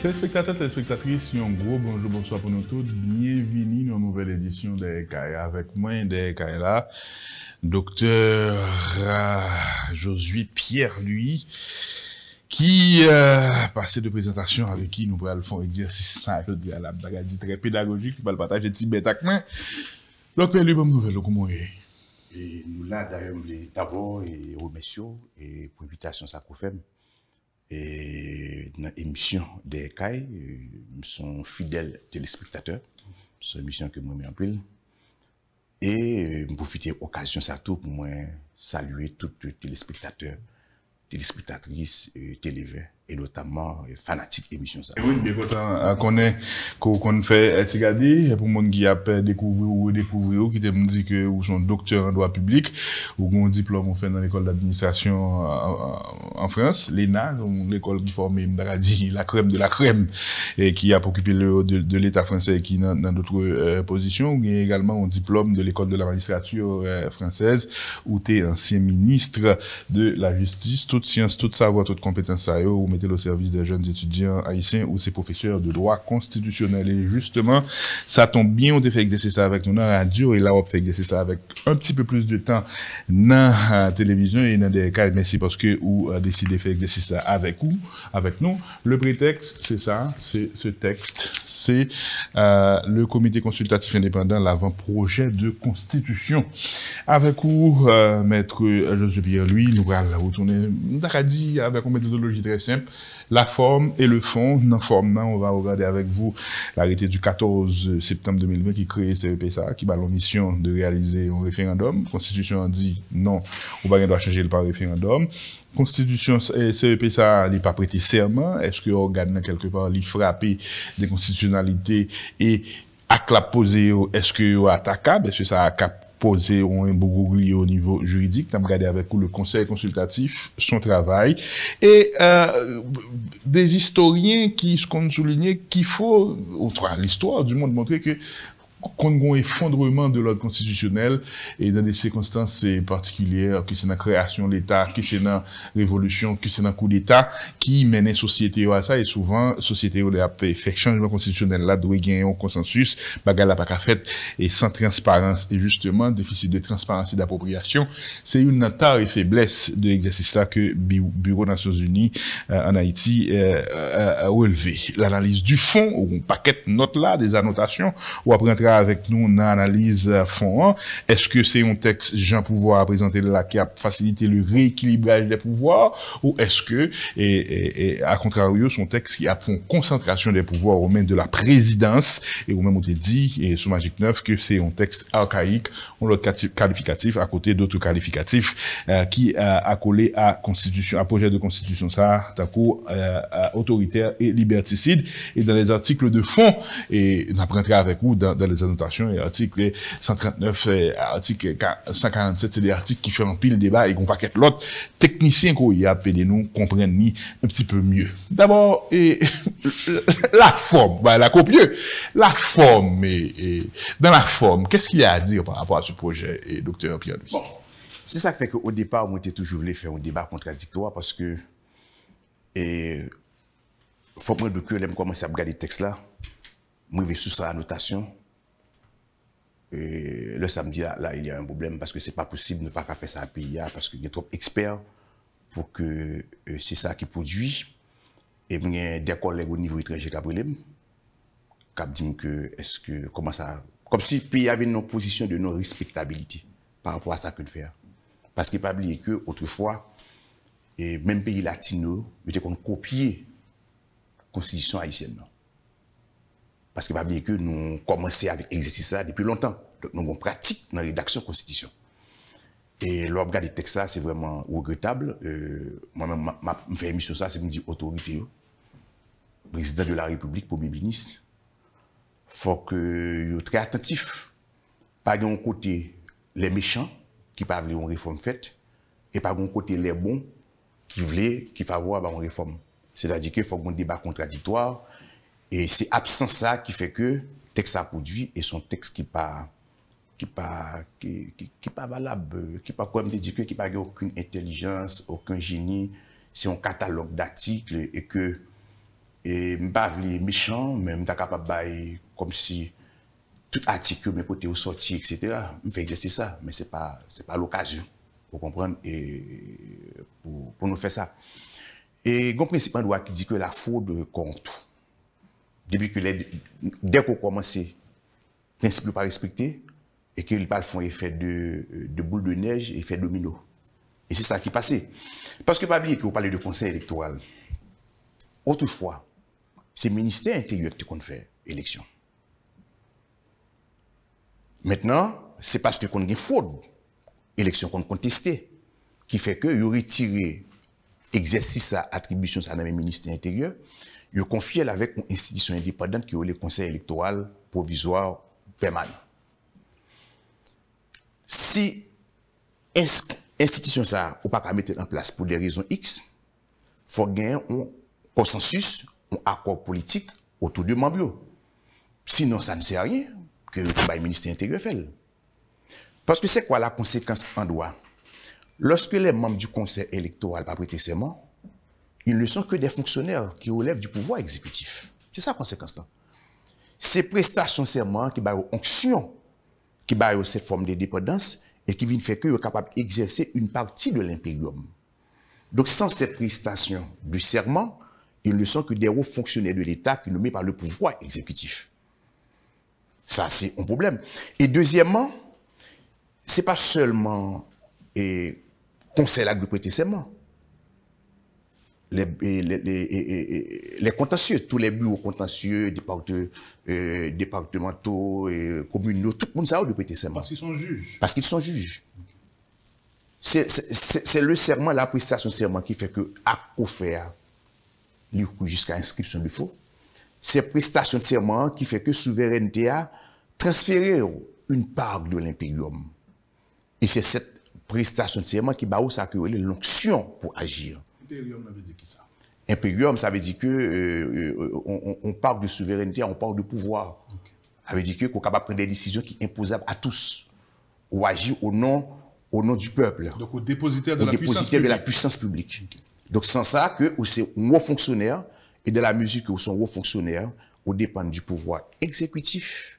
Téléspectateurs, téléspectatrices, un gros bonjour, bonsoir pour nous tous. Bienvenue dans une nouvelle édition des Kaya. Avec moi, des Kaya, docteur Josué Pierre-Louis, qui passé de présentation avec qui nous allons faire exercice à la bagadie très pédagogique, qui va le partager Tibet avec moi. Docteur Louis, bonne nouvelle, comment est? Et nous là, d'ailleurs, d'abord, et remercier et pour l'invitation ça qu'on fait. Et dans l'émission des CAI, nous sommes fidèles téléspectateurs. C'est une émission que moi mets en pile. Et je profite de l'occasion ça tout pour moi saluer tous les téléspectateurs, téléspectatrices, télévés et notamment fanatiques émission ça. Oui, bien content qu'on fait Tigadi pour monde qui a découvert ou redécouvrir qui te me dit que ou sont docteur en droit public ou un diplôme on fait dans l'école d'administration en France, l'ENA, l'école qui forme Mdaradi, la crème de la crème et qui a occupé le de l'État français qui dans d'autres positions, il y a également un diplôme de l'école de la magistrature française où tu es ancien ministre de la justice, toute science, toute savoir, toute compétence ça ou au service des jeunes étudiants haïtiens ou ses professeurs de droit constitutionnel. Et justement, ça tombe bien, on a fait exercer ça avec nous dans la radio et là, on fait exercer ça avec un petit peu plus de temps dans la télévision et dans des cas. Merci parce que vous avez décidé de faire exercer ça avec nous. Le prétexte, c'est ça, c'est ce texte, c'est le comité consultatif indépendant, l'avant-projet de constitution. Avec vous, maître Josué Pierre-Louis, nous allons retourner d'Aradi avec une méthodologie très simple. La forme et le fond. Dans la forme, on va regarder avec vous l'arrêté du 14 septembre 2020 qui crée CEPSA, qui a la mission de réaliser un référendum. La Constitution dit non, on va doit changer le par référendum. Constitution CEPSA n'est pas prêté serment. Est-ce que l'organe quelque part l'y frappé des constitutionnalités et à la poser, est-ce que attaquable, est-ce que ça a poser un bougli au niveau juridique, t'as regardé avec le conseil consultatif, son travail, et des historiens qui se souligner qu'il faut, l'histoire du monde montrer que qu'on a un effondrement de l'ordre constitutionnel et dans des circonstances particulières, que c'est dans la création de l'État, que c'est dans la révolution, que c'est dans le coup d'État, qui mène la société à ça, et souvent, la société a fait changement constitutionnel là, doit gagner un consensus, bagarre la pas qu'à fait, et sans transparence, et justement, déficit de transparence et d'appropriation, c'est une notable faiblesse de l'exercice là que Bureau des Nations Unies en Haïti a relevé. L'analyse du fond, ou un paquet de notes là, des annotations, ou après avec nous dans l'analyse fond. Est-ce que c'est un texte Jean Pouvoir à présenter là qui a facilité le rééquilibrage des pouvoirs ou est-ce que, et à contrario, son texte qui a fait une concentration des pouvoirs aux mains de la présidence et au même on te dit, et sous Magic 9, que c'est un texte archaïque, on l'autre qualificatif à côté d'autres qualificatifs qui a collé à constitution, à projet de constitution ça, tako autoritaire et liberticide et dans les articles de fond et on apprendra avec vous dans les annotations et article 139 et article 147 c'est des articles qui font un pile débat et qu'on paquet l'autre technicien qu'on y a appelé nous comprendre ni un petit peu mieux. D'abord la forme, la copieux, la forme et dans la forme, qu'est-ce qu'il y a à dire par rapport à ce projet et docteur Pierre-Louis? Bon, c'est ça qui fait qu'au départ on était toujours voulu faire un débat contradictoire parce que faut prendre que l'aime commencer à regarder le texte là, moi je vais sous la notation. Le samedi, là, il y a un problème parce que c'est pas possible de ne pas faire ça à pays parce qu'il y a trop d'experts pour que c'est ça qui produit. Et il y a des collègues au niveau étranger qui disent que, est-ce que, comment ça, comme si le pays avait une position de non-respectabilité par rapport à ça que de faire. Parce qu'il ne faut pas oublier que, autrefois, et même pays latino, ils ont copié la constitution haïtienne. Parce qu'il ne faut pas oublier que nous commençons avec l'exercice ça depuis longtemps. Donc, nous avons pratique dans la rédaction de la Constitution. Et le regard des textes, c'est vraiment regrettable. Moi-même, je fais une émission ça, c'est me dire autorité. Président de la République, Premier ministre, il faut que soient très attentifs. Pas d'un côté les méchants qui ne veulent pas une réforme faite, et pas d'un côté les bons qui veulent, qui favorisent une réforme. C'est-à-dire qu'il faut un débat contradictoire. Et c'est absence ça qui fait que le texte a produit et son texte qui pas valable, qui pas comme dit que qui pas aucune intelligence, aucun génie, c'est un catalogue d'articles et que et pas méchant, mais je suis capable de comme si tout article mes côtés au sorti, etc. Je fais exercer ça, mais c'est pas l'occasion, vous comprenez, et pour nous faire ça. Et il y a un principe en droit qui dit que la fraude compte. Depuis que dès qu'on commence, le principe n'est pas respecté et qu'ils font effet de boule de neige, effet domino. Et c'est ça qui passait. Parce que pas oublier que vous parlez de conseil électoral. Autrefois, c'est le ministère intérieur qui compte faire élection. Maintenant, c'est parce qu'on a une fraude, élection qu'on contesté, qui fait que vous retirez exercice à attribution dans le ministère intérieur, vous confiez avec une institution indépendante qui est le conseil électoral provisoire permanent. Si institution ça ou pas qu'à mettre en place pour des raisons X, il faut gagner un consensus, un accord politique autour de membres. Sinon, ça ne sert à rien que le ministère intérieur fait. Parce que c'est quoi la conséquence en droit? Lorsque les membres du conseil électoral pas prêter serment, ils ne sont que des fonctionnaires qui relèvent du pouvoir exécutif. C'est ça la conséquence là. Ces prestations serment qui ont onction, qui ont cette forme de dépendance et qui viennent faire que sont capables d'exercer une partie de l'impérium. Donc sans ces prestations de serment, ils ne sont que des hauts fonctionnaires de l'État qui sont nommés par le pouvoir exécutif. Ça, c'est un problème. Et deuxièmement, ce n'est pas seulement conseil de prêter serment. Les contentieux, tous les bureaux contentieux, départementaux, communaux, tout le monde sait de prêter serment. Parce qu'ils sont juges. Parce qu'ils sont juges. C'est le serment, la prestation de serment qui fait que, à faire, jusqu'à inscription du faux, c'est prestation de serment qui fait que souveraineté a transféré une part de l'impérium. Et c'est cette prestation de serment qui va ça que l'onction pour agir. Impérium, ça veut dire qui ça? Impérium, ça veut dire que on parle de souveraineté, on parle de pouvoir. Okay. Ça veut dire que qu'on est capable de prendre des décisions qui sont imposables à tous, ou agir au nom du peuple. Donc au dépositaire de la puissance publique. Okay. Donc sans ça, que c'est un haut fonctionnaire, et de la mesure que vous sont haut fonctionnaire, vous dépendez du pouvoir exécutif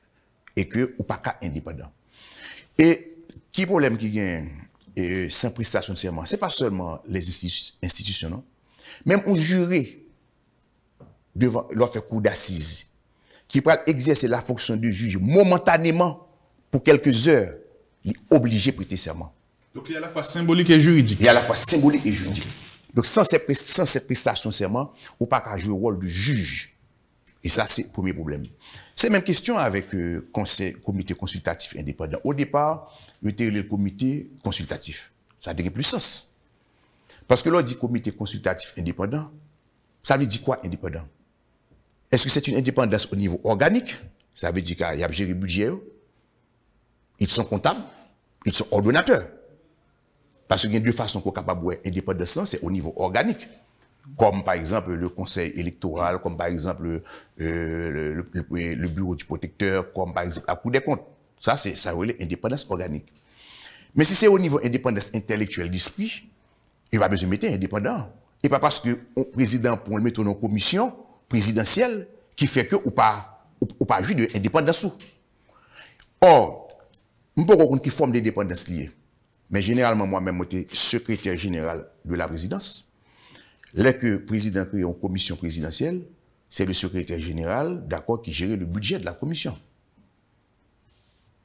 et que vous pas qu'à indépendant. Et qui problème qui gagne sans prestation de serment, ce n'est pas seulement les institutions, non? Même un juré devant leur faire cour d'assises qui peut exercer la fonction de juge momentanément pour quelques heures, il est obligé de prêter serment. Donc il y a à la fois symbolique et juridique. Il y a à la fois symbolique et juridique. Donc sans cette prestation de serment, on ne peut pas jouer le rôle de juge. Et ça, c'est le premier problème. C'est même question avec le comité consultatif indépendant. Au départ, il était le comité consultatif. Ça n'a plus sens. Parce que l'on dit comité consultatif indépendant, ça veut dire quoi indépendant? Est-ce que c'est une indépendance au niveau organique? Ça veut dire qu'il y a géré le budget, ils sont comptables, ils sont ordonnateurs. Parce qu'il y a deux façons qu'on est capable d'indépendance, c'est au niveau organique. Comme par exemple le conseil électoral, comme par exemple le bureau du protecteur, comme par exemple la Cour des comptes. Ça relève indépendance organique. Mais si c'est au niveau indépendance intellectuelle d'esprit, il va besoin de mettre indépendant. Et pas parce que le président pour le mettre dans une commission présidentielle qui fait que ou pas jouir de indépendance. Or, on peut avoir une forme d'indépendance liée. Mais généralement, moi-même, j'étais secrétaire général de la présidence. Là que le président crée une commission présidentielle, c'est le secrétaire général, d'accord, qui gère le budget de la commission.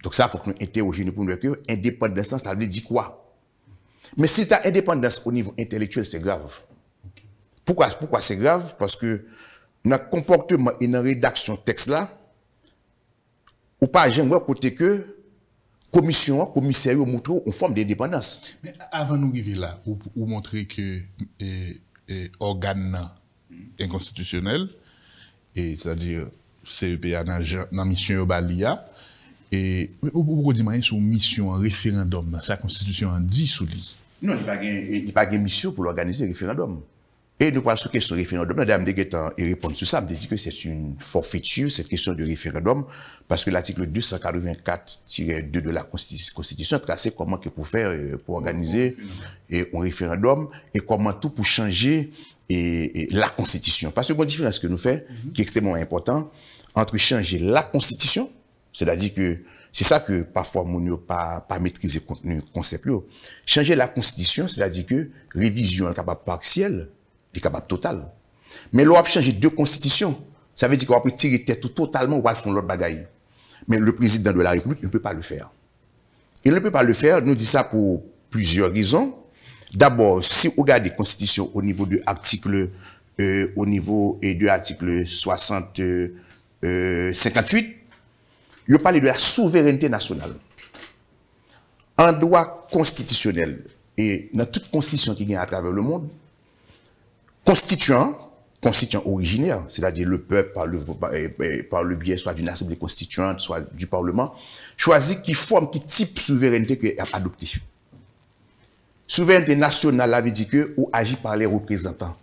Donc ça, il faut que nous interrogions pour nous que indépendance, ça veut dire quoi? Mais si tu as indépendance au niveau intellectuel, c'est grave. Okay. Pourquoi c'est grave? Parce que notre comportement et dans la rédaction texte là, ou pas, j'aimerais côté que commission, commissaire, montre une forme d'indépendance. Mais avant de nous arriver là, ou montrer que organe inconstitutionnel, c'est-à-dire CEPA dans la mission Balia, et vous dites sur mission en référendum, sa constitution en dit sous lui. Non, il n'y a pas de mission pour l'organiser référendum. Et nous parlons sur la question du référendum. Madame Deguetan répond sur ça, me dit que c'est une forfaiture, cette question du référendum, parce que l'article 284-2 de la Constitution trace comment que pour faire, pour organiser un référendum, et comment tout pour changer et la Constitution. Parce que une différence que nous faisons, qui est extrêmement important, entre changer la Constitution, c'est-à-dire que c'est ça que parfois mon n'a pas maîtriser le contenu concept. Changer la Constitution, c'est-à-dire que révision est capable partielle, est capable totale. Mais l'on va changer deux constitutions. Ça veut dire qu'on va tirer tête tout totalement ou va faire l'autre bagaille. Mais le président de la République ne peut pas le faire. Il ne peut pas le faire, nous dit ça pour plusieurs raisons. D'abord, si vous regardez la Constitution au niveau de l'article 58, il parle de la souveraineté nationale. En droit constitutionnel et dans toute constitution qui vient à travers le monde, constituant originaire, c'est-à-dire le peuple par le biais soit d'une assemblée constituante, soit du Parlement, choisit qui forme, qui type de souveraineté qu'il a adopté. Souveraineté nationale, ça veut dire que ou agit par les représentants.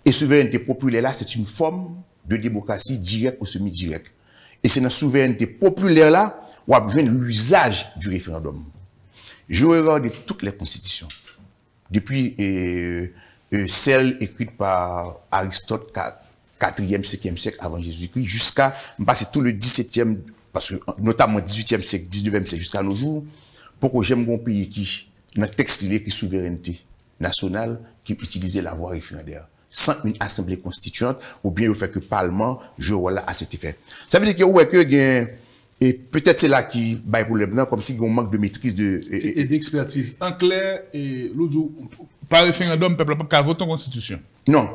Et souveraineté populaire, là, c'est une forme de démocratie directe ou semi-directe. Et c'est dans la souveraineté populaire, là, où on a besoin de l'usage du référendum. Je regarde toutes les constitutions. Depuis celle écrite par Aristote, 4e, 5e siècle avant Jésus-Christ, jusqu'à tout le 17e, parce que notamment 18e siècle, 19e siècle, jusqu'à nos jours, pour que j'aime un pays qui, dans le texte, il est souveraineté nationale, qui utilisait la voie référendaire, sans une assemblée constituante, ou bien le fait que le Parlement joue là à cet effet. Ça veut dire que et peut-être c'est là qui va problème, comme si il y a un manque de maîtrise et d'expertise. En clair, par référendum, le peuple n'a pas voter en constitution. Non.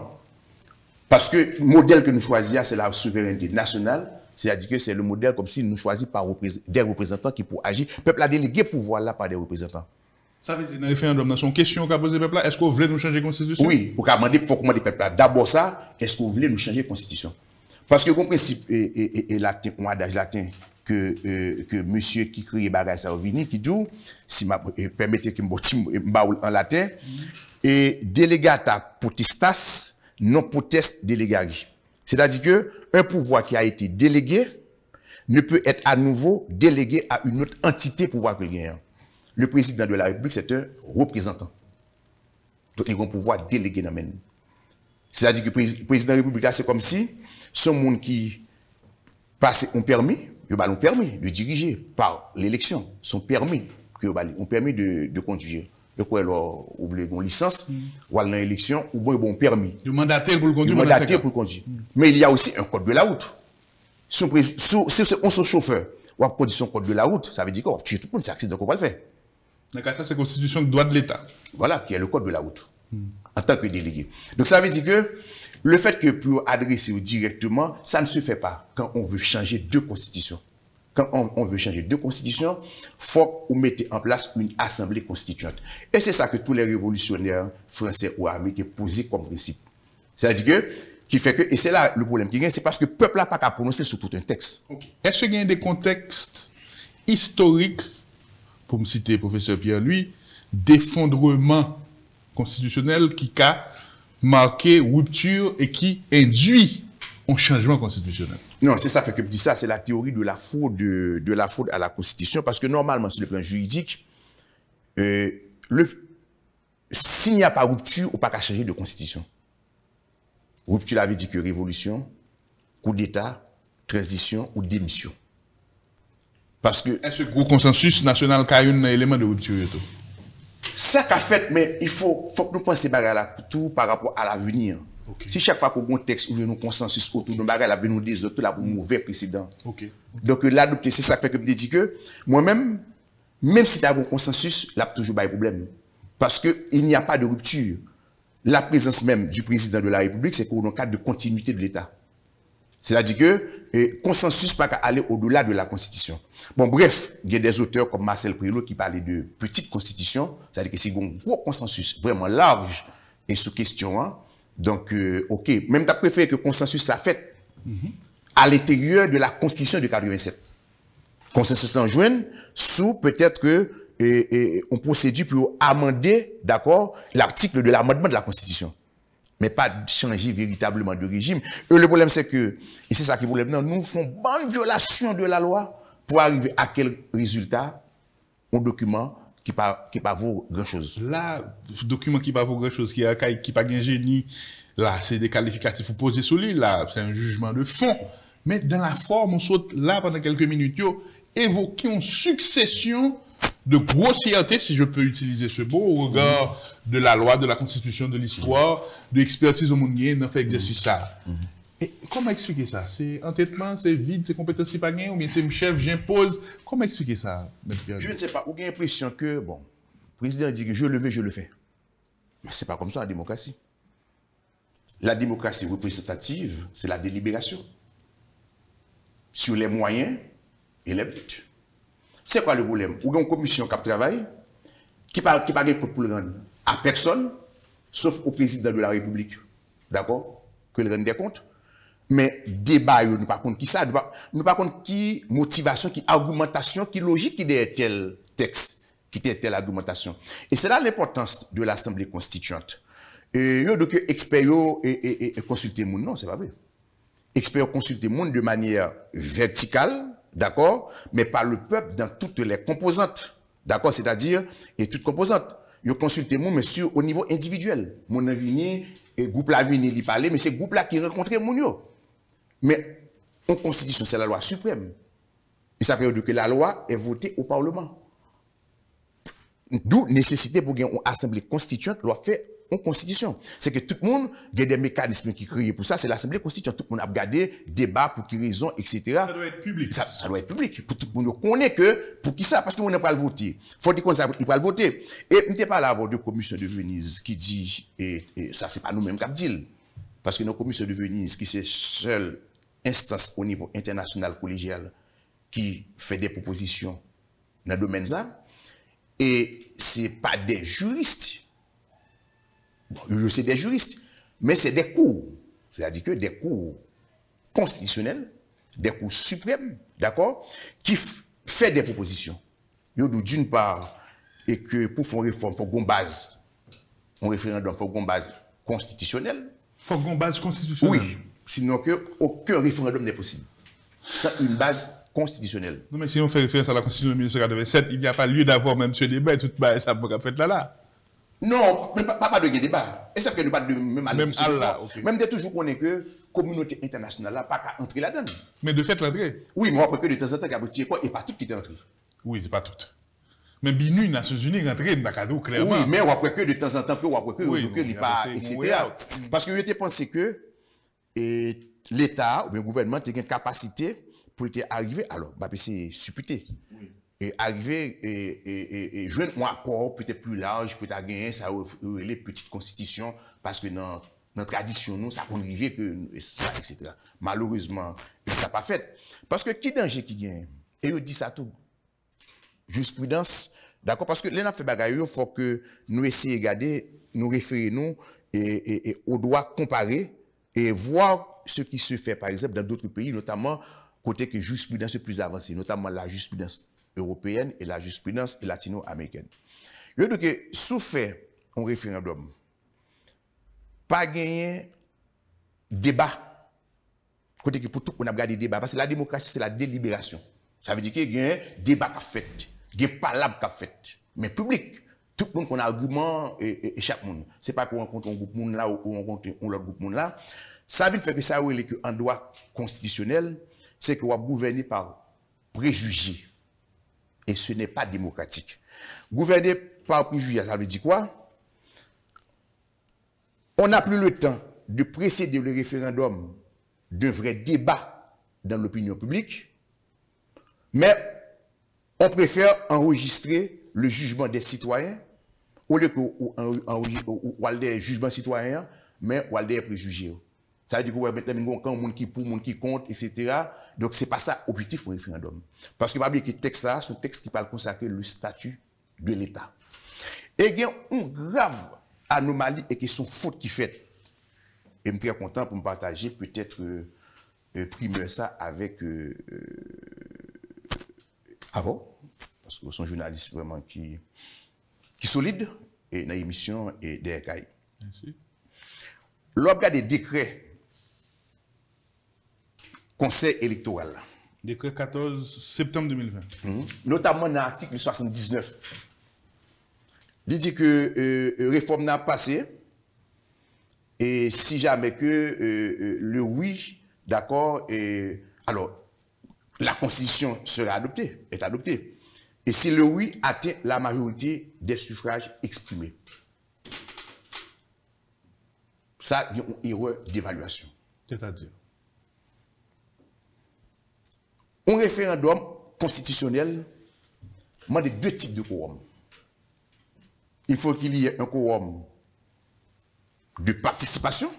Parce que le modèle que nous choisissons, c'est la souveraineté nationale. C'est-à-dire que c'est le modèle comme si nous choisissons par des représentants qui pour agir. Le peuple a délégué pouvoir là par des représentants. Ça veut dire dans le référendum, dans son question qu'a posé le peuple là, est-ce que vous voulez nous changer la constitution? Oui, pour demander, il faut commander le peuple là. D'abord ça, est-ce que vous voulez nous changer la constitution? Parce que le principe latin, un adage latin, que monsieur qui crie bagay ça vini, qui dit, si permettez que me en latin, et delegata potestas, non potest delegari. C'est-à-dire que un pouvoir qui a été délégué ne peut être à nouveau délégué à une autre entité pouvoir que gagne. Le président de la République, c'est un représentant. Donc, il a un pouvoir délégué dans le même. C'est-à-dire que le président de la République, c'est comme si ce monde qui passe un permis, il a un permis de diriger par l'élection, son permis, un permis de conduire. De quoi vous voulez une licence, ou aller dans l'élection, ou bien un permis. Du mandaté pour le conduire. Mandaté pour le conduire. Mais il y a aussi un code de la route. Si on son chauffeur, ou à condition code de la route, ça veut dire qu'on va tuer tout le monde, c'est accident qu'on va le faire. Donc ça, c'est la constitution de droit de l'État. Voilà, qui est le code de la route, en tant que délégué. Donc ça veut dire que le fait que pour adresser directement, ça ne se fait pas quand on veut changer deux constitutions. Quand on veut changer deux constitutions, il faut qu'on mette en place une assemblée constituante. Et c'est ça que tous les révolutionnaires français ou américains posent comme principe. C'est-à-dire que, qui fait que, et c'est là le problème qui vient, c'est parce que le peuple n'a pas qu'à prononcer sur tout un texte. Okay. Est-ce qu'il y a des contextes historiques, pour me citer le professeur Pierre-Louis, d'effondrement constitutionnel qui a marqué rupture et qui induit un changement constitutionnel? Non, c'est ça fait que je dis ça, c'est la théorie de la fraude à la Constitution, parce que normalement, sur le plan juridique, s'il n'y a pas rupture, on ne peut pas changer de Constitution. Rupture, ça veut dire que révolution, coup d'État, transition ou démission. Parce que... Est-ce que le consensus national a un élément de rupture et tout? Ça qu'a fait, mais il faut que nous pensions tout par rapport à l'avenir. Okay. Si chaque fois qu'on a un texte où nous consensus autour de bagage, l'avenir nous des autres là pour mauvais précédent. Okay. Donc l'adopter, c'est ça qui fait que je dis que moi-même, même si tu as un consensus, là toujours pas de problème. Parce qu'il n'y a pas de rupture. La présence même du président de la République, c'est qu'on a un cadre de continuité de l'État. C'est-à-dire que consensus pas qu'à aller au-delà de la Constitution. Bon, bref, il y a des auteurs comme Marcel Prélot qui parlaient de petite Constitution, c'est-à-dire que c'est un gros consensus vraiment large et sous question. Hein, donc, ok, même tu as préféré que le consensus soit fait à l'intérieur de la Constitution de 87. Consensus en juin, sous peut-être que on procédure pour amender, d'accord, l'article de l'amendement de la Constitution. Mais pas changer véritablement de régime. Et le problème, c'est que, et c'est ça qui est le problème, nous faisons bonne violation de la loi pour arriver à quel résultat? Un document pas vaut grand-chose. Là, document qui pas vaut grand-chose, qui pas de génie, là, c'est des qualificatifs vous posez sur lui, là, c'est un jugement de fond. Mais dans la forme, on saute là pendant quelques minutes, évoquer une succession de grossièreté, si je peux utiliser ce mot, au regard de la loi, de la constitution, de l'histoire, de l'expertise au monde, on fait exercice ça. Et comment expliquer ça? C'est entêtement, c'est vide, c'est compétence pas gain, ou bien c'est chef, j'impose. Comment expliquer ça, M. Pierre? Je ne sais pas, ou j'ai l'impression que, bon, le président dit que je le veux, je le fais. Mais ce n'est pas comme ça la démocratie. La démocratie représentative, c'est la délibération sur les moyens et les buts. C'est quoi le problème? Ou une commission qui travaille, qui n'a pas de compte pour le rendre à personne, sauf au président de la République. D'accord? Que le rende des comptes. Mais débat, nous ne pas compte qui ça, nous pas compte qui motivation, qui argumentation, qui logique qui est tel texte, qui est telle argumentation. Et c'est là l'importance de l'Assemblée constituante. Et donc experts et consulter le monde, non, c'est pas vrai. Experts consulter le monde de manière verticale, d'accord, mais par le peuple dans toutes les composantes, d'accord, c'est-à-dire et toutes composantes. Ils consultent le monde, mais au niveau individuel. Mon avenir, et groupe la vini, il parler, mais c'est groupe là qui rencontre mon. Mais en constitution, c'est la loi suprême. Et ça veut dire que la loi est votée au Parlement. D'où nécessité pour une assemblée constituante, loi fait en constitution. C'est que tout le monde a des mécanismes qui créent pour ça, c'est l'assemblée constituante. Tout le monde a regardé, débat, pour quelle raison, etc. Ça doit être public. Ça doit être public. Pour tout le monde connaît que, pour qui ça? Parce qu'on n'a pas le voter. Faut dire qu'on n'a pas le voter. Et nous n'avons pas la voix de commission de Venise qui dit, et ça, c'est pas nous-mêmes qui dit. Parce que nos commissions de Venise, qui c'est seule instance au niveau international collégial qui fait des propositions dans le domaine ça, et ce n'est pas des juristes. Bon, c'est des juristes, mais c'est des cours. C'est-à-dire que des cours constitutionnels, des cours suprêmes, d'accord, qui fait des propositions. D'une part, et que pour faire une réforme, il faut une base, un référendum, il faut une base constitutionnelle. Il faut une base constitutionnelle. Oui. Sinon, aucun référendum n'est possible. Sans une base constitutionnelle. Non, mais si on fait référence à la Constitution de 1987, il n'y a pas lieu d'avoir même ce débat et tout ça peut fait là. Non, mais pas de débat. Et ça fait que nous pas de même Allah, okay. Même de toujours qu'on est que communauté internationale là, pas qu'à entrer là-dedans. Mais de fait, l'entrée. Oui, mais après que de temps en temps, il y a quoi, et pas tout qui est entré. Oui, c'est pas tout. Mais BINU, les Nations Unies, rentré dans cadeau, clairement. Oui, mais après que de temps en temps, il pas, etc. Parce que je pensé que l'État ou bien le gouvernement a une capacité pour arriver, alors, c'est supputé. Oui. Et arriver et jouer un accord peut-être plus large, peut-être gagner ça les petites constitutions, parce que dans notre tradition, nous, ça peut arriver que ça, etc. Malheureusement, ça n'a pas fait. Parce que qui danger qui gagne? Et je dis ça tout. Jurisprudence, d'accord? Parce que les gens fait bagaille, il faut que nous essayions de regarder, nous référer nous et on doit comparer et voir ce qui se fait, par exemple, dans d'autres pays, notamment côté que jurisprudence est plus avancée, notamment la jurisprudence européenne et la jurisprudence latino-américaine. Il y a que sous fait un référendum, pas gagner débat. Côté que pour tout, on a gardé débat. Parce que la démocratie, c'est la délibération. Ça veut dire qu'il y a un débat qui a fait, il y a un palabre qui a fait, mais public. Tout le monde a un argument et chaque monde. Ce n'est pas qu'on rencontre un groupe monde là ou on rencontre un autre groupe monde là. Ça veut dire que ça, oui, en droit constitutionnel, c'est qu'on va gouverner par préjugés. Et ce n'est pas démocratique. Gouverner par préjugés, ça veut dire quoi? On n'a plus le temps de précéder le référendum d'un vrai débat dans l'opinion publique, mais on préfère enregistrer le jugement des citoyens au lieu que des jugements citoyens, mais ou des préjugés. Ça veut dire que maintenant, monde qui pour, monde qui contre, etc. Donc, ce n'est pas ça l'objectif du référendum. Parce que, pas oublier que le texte là, c'est un texte qui parle consacrer le statut de l'État. Et il y a une grave anomalie et qui sont fautes qui fait. Et je suis très content pour me partager peut-être primer ça avec avant, parce que sont journalistes vraiment qui solide et dans l'émission et des RKI. Merci. L'objet des décrets Conseil électoral. Décret 14 septembre 2020. Notamment dans l'article 79. Il dit que réforme n'a pas passé, et si jamais que le oui, d'accord, alors, la Constitution sera adoptée, est adoptée. Et si le oui atteint la majorité des suffrages exprimés. Ça, il y a une erreur d'évaluation. C'est-à-dire? Un référendum constitutionnel demande deux types de quorum. Il faut qu'il y ait un quorum de participation,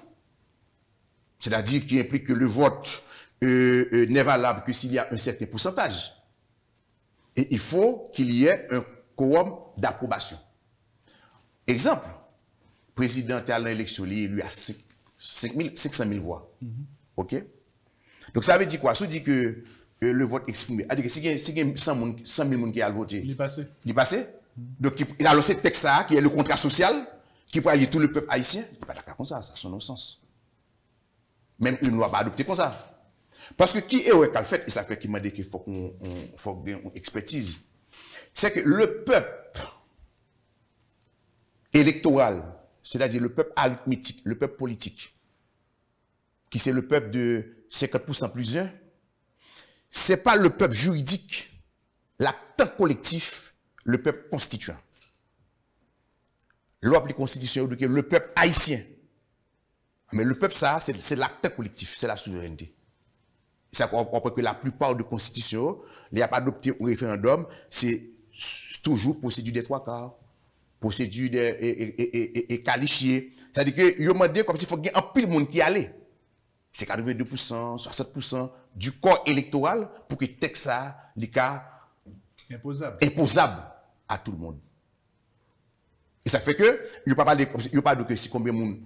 c'est-à-dire qui implique que le vote n'est valable que s'il y a un certain pourcentage. Et il faut qu'il y ait un quorum d'approbation. Exemple, le président à l'élection, lui a 500 000 voix. OK? Donc ça veut dire quoi? Ça veut dire que le vote exprimé. C'est-à-dire que si il y a 100 000 personnes qui ont voté, Il est passé. il est passé. Donc, alors ce texte-là, qui est le contrat social, qui peut allier tout le peuple haïtien, il n'est pas d'accord comme ça, ça a son sens. Même une loi pas adoptée comme ça. Parce que qui est au fait, et ça fait qu'il m'a dit qu'il faut qu'on bien expertise, c'est que le peuple électoral, c'est-à-dire le peuple arithmétique, le peuple politique, qui c'est le peuple de 50% plus 1, c'est pas le peuple juridique, l'acte collectif, le peuple constituant. Loi plus constitution, le peuple haïtien. Mais le peuple, ça, c'est l'acte collectif, c'est la souveraineté. C'est qu'on comprend que la plupart des constitutions, il n'y a pas adopté au référendum, c'est toujours procédure des trois quarts, procédure et qualifiée. C'est-à-dire que, il m'a dit comme s'il faut qu'il y ait un pile de monde qui allait. C'est 82%, 60% du corps électoral pour que le texte ça, les cas imposable à tout le monde. Et ça fait que, il n'y a pas parlé comme il n'y a pas de si combien de monde,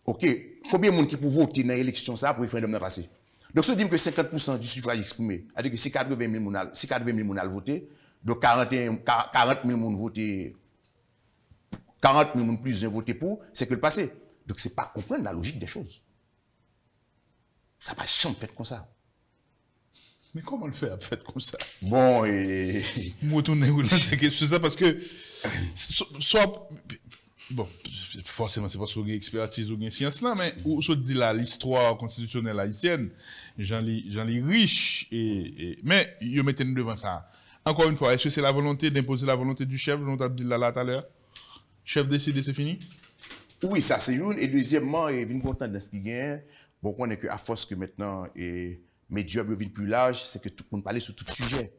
ok, combien de monde qui peut voter dans l'élection ça pour le référendum passer. Donc, ça dit que 50% du suffrage exprimé, c'est-à-dire que si 80 000 personnes ont voté, donc 40 000 personnes voté, 40 000 personnes plus ont voté pour, c'est que le passé. Donc, ce n'est pas comprendre la logique des choses. Ça va jamais fait comme ça. Mais comment le faire, fait comme ça? Bon, Moi, c'est ça parce que, soit, bon, forcément, c'est parce qu'on a expertise ou une science là, mais où se dit là, l'histoire constitutionnelle haïtienne, j'en lis riche, mais, ils mettent nous devant ça. Encore une fois, est-ce que c'est la volonté d'imposer la volonté du chef, dont tu as dit là tout à l'heure? Chef décide, c'est fini? Oui, ça c'est une. Et deuxièmement, il vient content de ce qu'il gagne. Bon, on est qu'à force que maintenant, mes jobs deviennent plus larges, c'est que tout le monde parle sur tout sujet.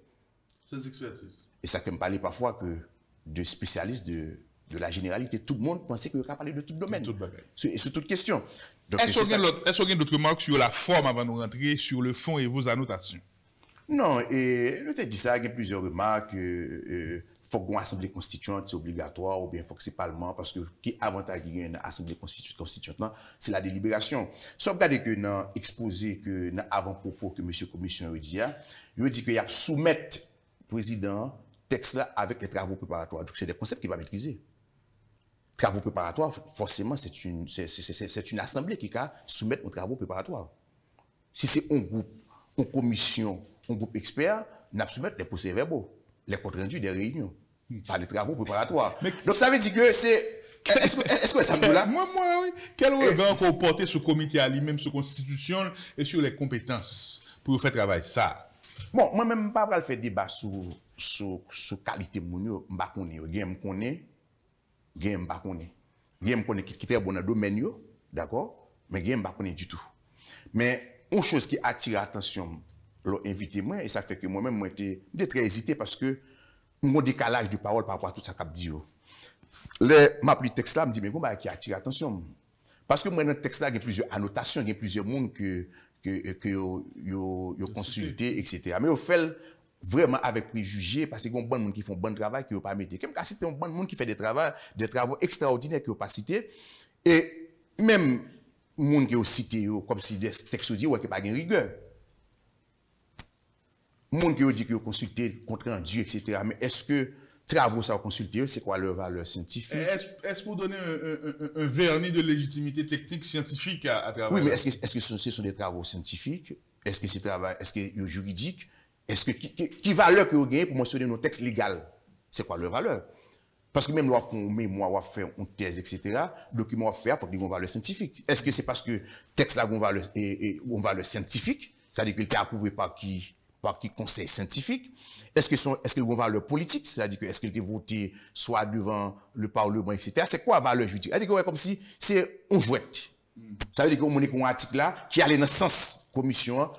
Sans expertise. Et ça peut me parler parfois que de spécialistes de la généralité. Tout le monde pensait qu'il y aurait parler de tout domaine. Sur toute question. Est-ce qu'il y a d'autres remarques sur la forme avant de rentrer sur le fond et vos annotations? Non, et je t'ai dit ça, il y a plusieurs remarques. Faut qu'une assemblée constituante, c'est obligatoire, ou bien faut que c'est parlement, parce que qui avantage une assemblée constituante, c'est la délibération. Si on regarde que dans l'exposé, que dans avant-propos que M. le commissaire a dit, il dit qu'il y a soumettre le président texte là avec les travaux préparatoires. Donc c'est des concepts qu'il va maîtriser. Travaux préparatoires, forcément, c'est une assemblée qui va soumettre aux travaux préparatoires. Si c'est un groupe, une commission, un groupe expert, on a soumettre les procès-verbaux, les comptes rendus des réunions, par les travaux préparatoires. Mais, donc ça veut dire que c'est... Est-ce que ça me dit là? Moi, oui. Quel regard qu'on porte sur le comité à lui-même, sur la constitution et sur les compétences pour faire travail ça? Bon, moi-même, je ne vais pas faire débat sur qualité de mon qui est très bon dans le domaine, d'accord? Mais je ne connais du tout. Mais une chose qui attire l'attention, l'invité moi, et ça fait que moi-même, j'étais très hésité parce que mon décalage de parole par rapport à tout ça qu'a dit. Ma plus texte là, me dit, mais comment qui attire l'attention? Parce que moi, dans le texte là, il y a plusieurs annotations, il y a plusieurs mondes que consulté, etc. Mais au fait, vraiment avec préjugés, parce qu'il y a bon monde qui font bon travail qui n'ont pas mis. Comme si c'était un bon monde qui fait des travaux extraordinaires qui n'ont pas cité. Et même monde qui ont cité, comme si des textes disent, ouais, qui n'ont pas de rigueur. Monde qui ont dit qu'ils ont consulté, contre rendu, etc. Mais est-ce que travaux ça ont consulté, c'est quoi leur valeur scientifique? Est-ce pour donner un vernis de légitimité technique scientifique à travailler? Oui, mais est-ce que ce sont des travaux scientifiques? Est-ce que c'est juridique? Est-ce que qui valeur que vous gagnez pour mentionner nos textes légaux? C'est quoi leur valeur? Parce que même loi font mémoire, on faire une thèse, etc. Document à faire, il faut qu'il y ait une valeur scientifique. Est-ce que c'est parce que texte là a une valeur scientifique, c'est-à-dire qu'il est approuvé par qui conseil scientifique? Est-ce qu'il a une valeur politique, c'est-à-dire que est-ce qu'il est voté soit devant le Parlement, etc. C'est quoi la valeur juridique? C'est-à-dire que comme si c'est un jouet. Ça veut dire qu'on a un article là qui allait dans le sens commission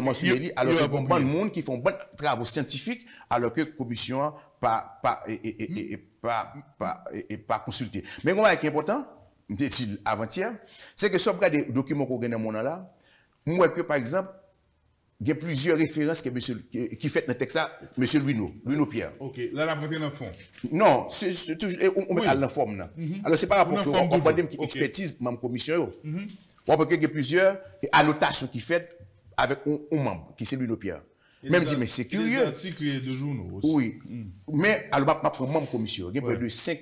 mensuelle, alors qu'il y a bon monde qui font bon travaux scientifiques, alors que commission pas consulté. Mais ce qui est important, je dit avant-hier, c'est que si on regarde des documents qu'on a dans le monde là, moi que par exemple, il y a plusieurs références qui fait dans le texte là, M. Luino Pierre. Ok, là, la montée dans le fond. Non, c'est toujours, on met à la forme là. Alors, c'est par rapport à on qui expertise ma commission. On peut qu'il y a plusieurs annotations qui fait avec un membre, qui c'est Luino Pierre. Même dit, mais c'est curieux. Des articles de journaux aussi. Oui. Mais, alors, je prends membre commission. Il y a près de 5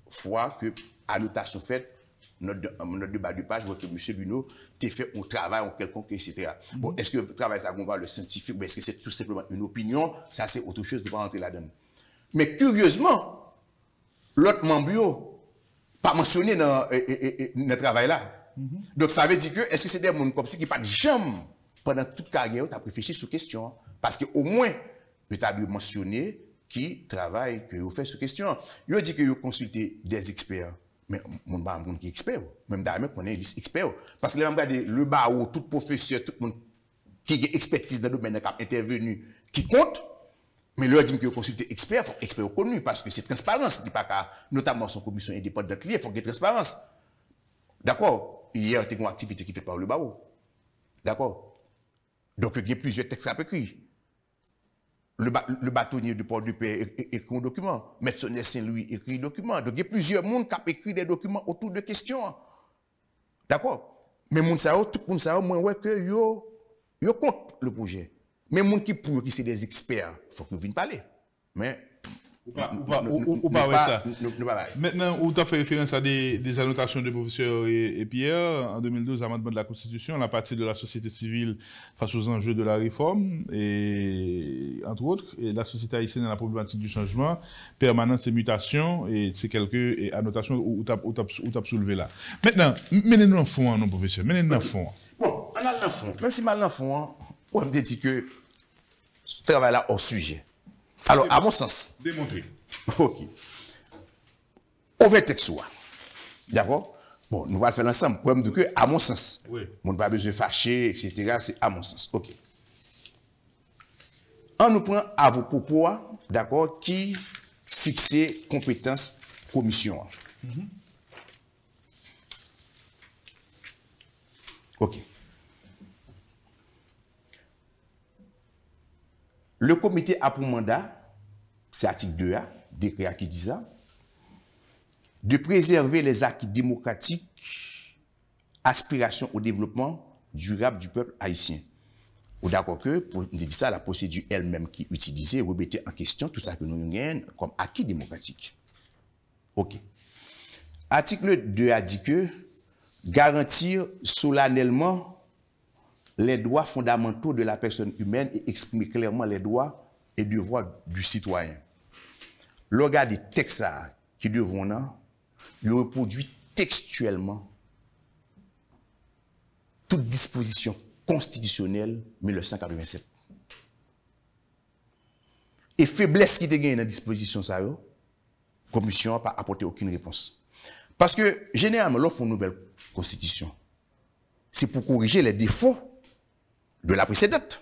fois que annotation faite, notre débat de page, votre monsieur Luno, t'es fait un travail en quelconque, etc. Bon, est-ce que le travail, ça va le scientifique, est-ce que c'est tout simplement une opinion? Ça, c'est autre chose de pas rentrer là-dedans. Mais curieusement, l'autre membre, pas mentionné dans le travail là. Donc, ça veut dire que, est-ce que c'est des gens comme ça qui pas de jamais, pendant toute carrière, tu as réfléchi sur question? Parce qu'au moins, tu as dû mentionner qui travaille, que vous faites sur question. Il dit que vous consultez des experts. Mais mon ba monde qui est expert, même d'ailleurs qu'on est expert, parce que là on regarde le bas où tout professeur, tout le monde qui a expertise dans le domaine qui a intervenu, qui compte, mais là dit que consulter expert, faut expert connu parce que c'est transparence, il pas qu'à notamment son commission indépendante il faut qu'il y ait transparence. D'accord? Hier il y a une activité qui fait par le bas. D'accord? Donc il y a plusieurs textes à écrire. Le bâtonnier du Port-du-Paix écrit un document. Maître Saint-Louis écrit un document. Donc, il y a plusieurs monde qui ont écrit des documents autour de questions. D'accord? Mais tout le monde sait, moi, ouais, que yo compte le projet. Mais les gens qui pour qui c'est des experts, il faut qu'ils viennent parler. Mais, ou pas ça. Maintenant, où tu as fait référence à des annotations de professeur et Pierre, en 2012, amendement de la Constitution, la partie de la société civile face aux enjeux de la réforme, et entre autres, et la société haïtienne dans la problématique du changement, permanence et mutation, et c'est quelques annotations où tu as soulevé là. Maintenant, menez-nous en fond, non, professeur, menez-nous en fond. Bon, on a le fond. Même si mal en fond, on me dit que ce travail-là hors sujet. Alors, à mon sens. Démontrer. Ok. Ouvert texte. D'accord? Bon, nous allons le faire ensemble. Pour me dire que, à mon sens. Oui. On n'a pas besoin de fâcher, etc. C'est à mon sens. Ok. On nous prend à vos propos, d'accord, qui fixent compétences commission. Ok. Le comité a pour mandat, c'est article 2A, décret qui dit ça, de préserver les acquis démocratiques, aspiration au développement durable du peuple haïtien. Ou d'accord que, pour dire ça, la procédure elle-même qui est utilisée remettait en question tout ça que nous gagnons comme acquis démocratique. Ok. Article 2 a dit que garantir solennellement les droits fondamentaux de la personne humaine et exprimer clairement les droits et devoirs du citoyen. Le regard des textes qui devront là, il reproduit textuellement toute disposition constitutionnelle 1987. Et faiblesse qui était gagnée dans la disposition, ça, la commission n'a pas apporté aucune réponse. Parce que, généralement, lorsqu'on une nouvelle constitution, c'est pour corriger les défauts de la précédente.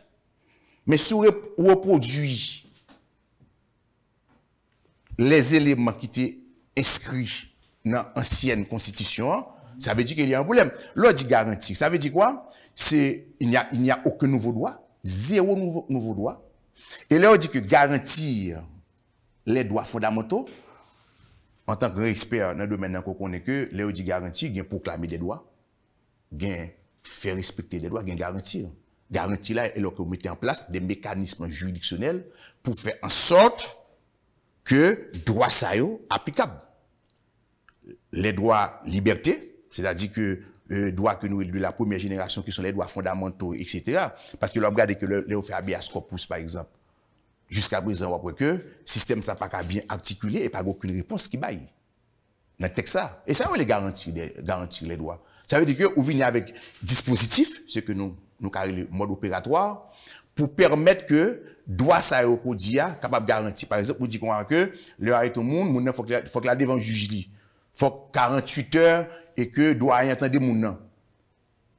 Mais si on reproduit les éléments qui étaient inscrits dans l'ancienne constitution, ça veut dire qu'il y a un problème. L'ordre dit garantie. Ça veut dire quoi? Il n'y a aucun nouveau droit, zéro nouveau droit. Et là, on dit que garantir les droits fondamentaux, en tant qu'expert dans le domaine qu'on connaît que, là, on dit garantir, il y a proclamer des droits, il y a faire respecter les droits, il y a garantir. Garantie là, et là, qu'on mette en place des mécanismes juridictionnels pour faire en sorte que droits ça yo applicables. Les droits liberté, c'est-à-dire que droits que nous de la première génération qui sont les droits fondamentaux, etc. Parce que l'on regarde que le fait habeas corpus par exemple, Jusqu'à présent, on voit que le système ça pas bien articulé et pas aucune réponse qui baille. Dans le texte ça. Et ça, on les garantir les droits. Ça veut dire que vous venez avec dispositif, ce que nous carré le mode opératoire, pour permettre que droit ça au codia capable de garantir. Par exemple, vous dites que le arrêt au monde, faut que la devant juge li. Faut 48 heures et que doit y entendre moun.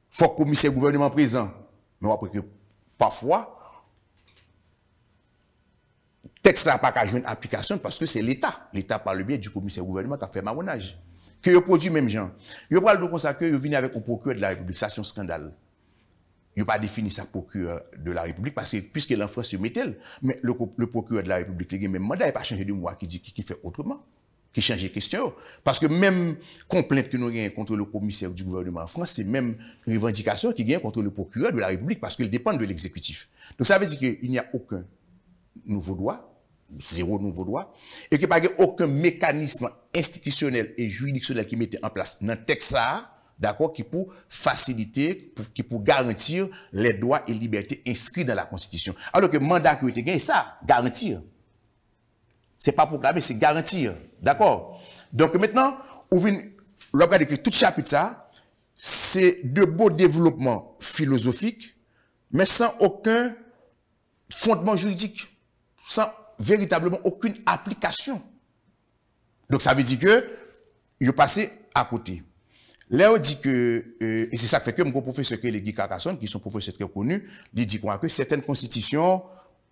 Faut que le commissaire gouvernement présent. Mais après que parfois texte ça n'a pas qu'à jouer une application parce que c'est l'État. L'État, par le biais du commissaire gouvernement, qui a fait marronnage. Que vous produit même gens. Vous parlez de ça que vous venez avec un procureur de la République. Ça, c'est un scandale. Vous pas défini ça procureur de la République parce que, puisque l'enfant se mettait, mais le procureur de la République, le même mandat, il n'a pas changé de moi qui fait autrement, qui change les questions. Parce que même complainte que nous avons contre le commissaire du gouvernement en France, c'est même revendication qui gagne contre le procureur de la République parce qu'il dépend de l'exécutif. Donc ça veut dire qu'il n'y a aucun nouveau droit, zéro nouveau droit, et qu'il n'y a pas aucun mécanisme institutionnel et juridictionnel qui mettait en place dans le texte ça, d'accord, qui pour faciliter, qui pour garantir les droits et libertés inscrits dans la Constitution. Alors que le mandat qui a été gagné, ça, garantir. C'est pas proclamer, c'est garantir. D'accord? Donc maintenant, on vient, regarder que tout chapitre ça, c'est de beaux développements philosophiques, mais sans aucun fondement juridique, sans véritablement aucune application. Donc ça veut dire que il est passé à côté. Là, on dit que, et c'est ça qui fait que mon professeur Guy Carcassonne, qui sont professeurs très connus, il dit que certaines constitutions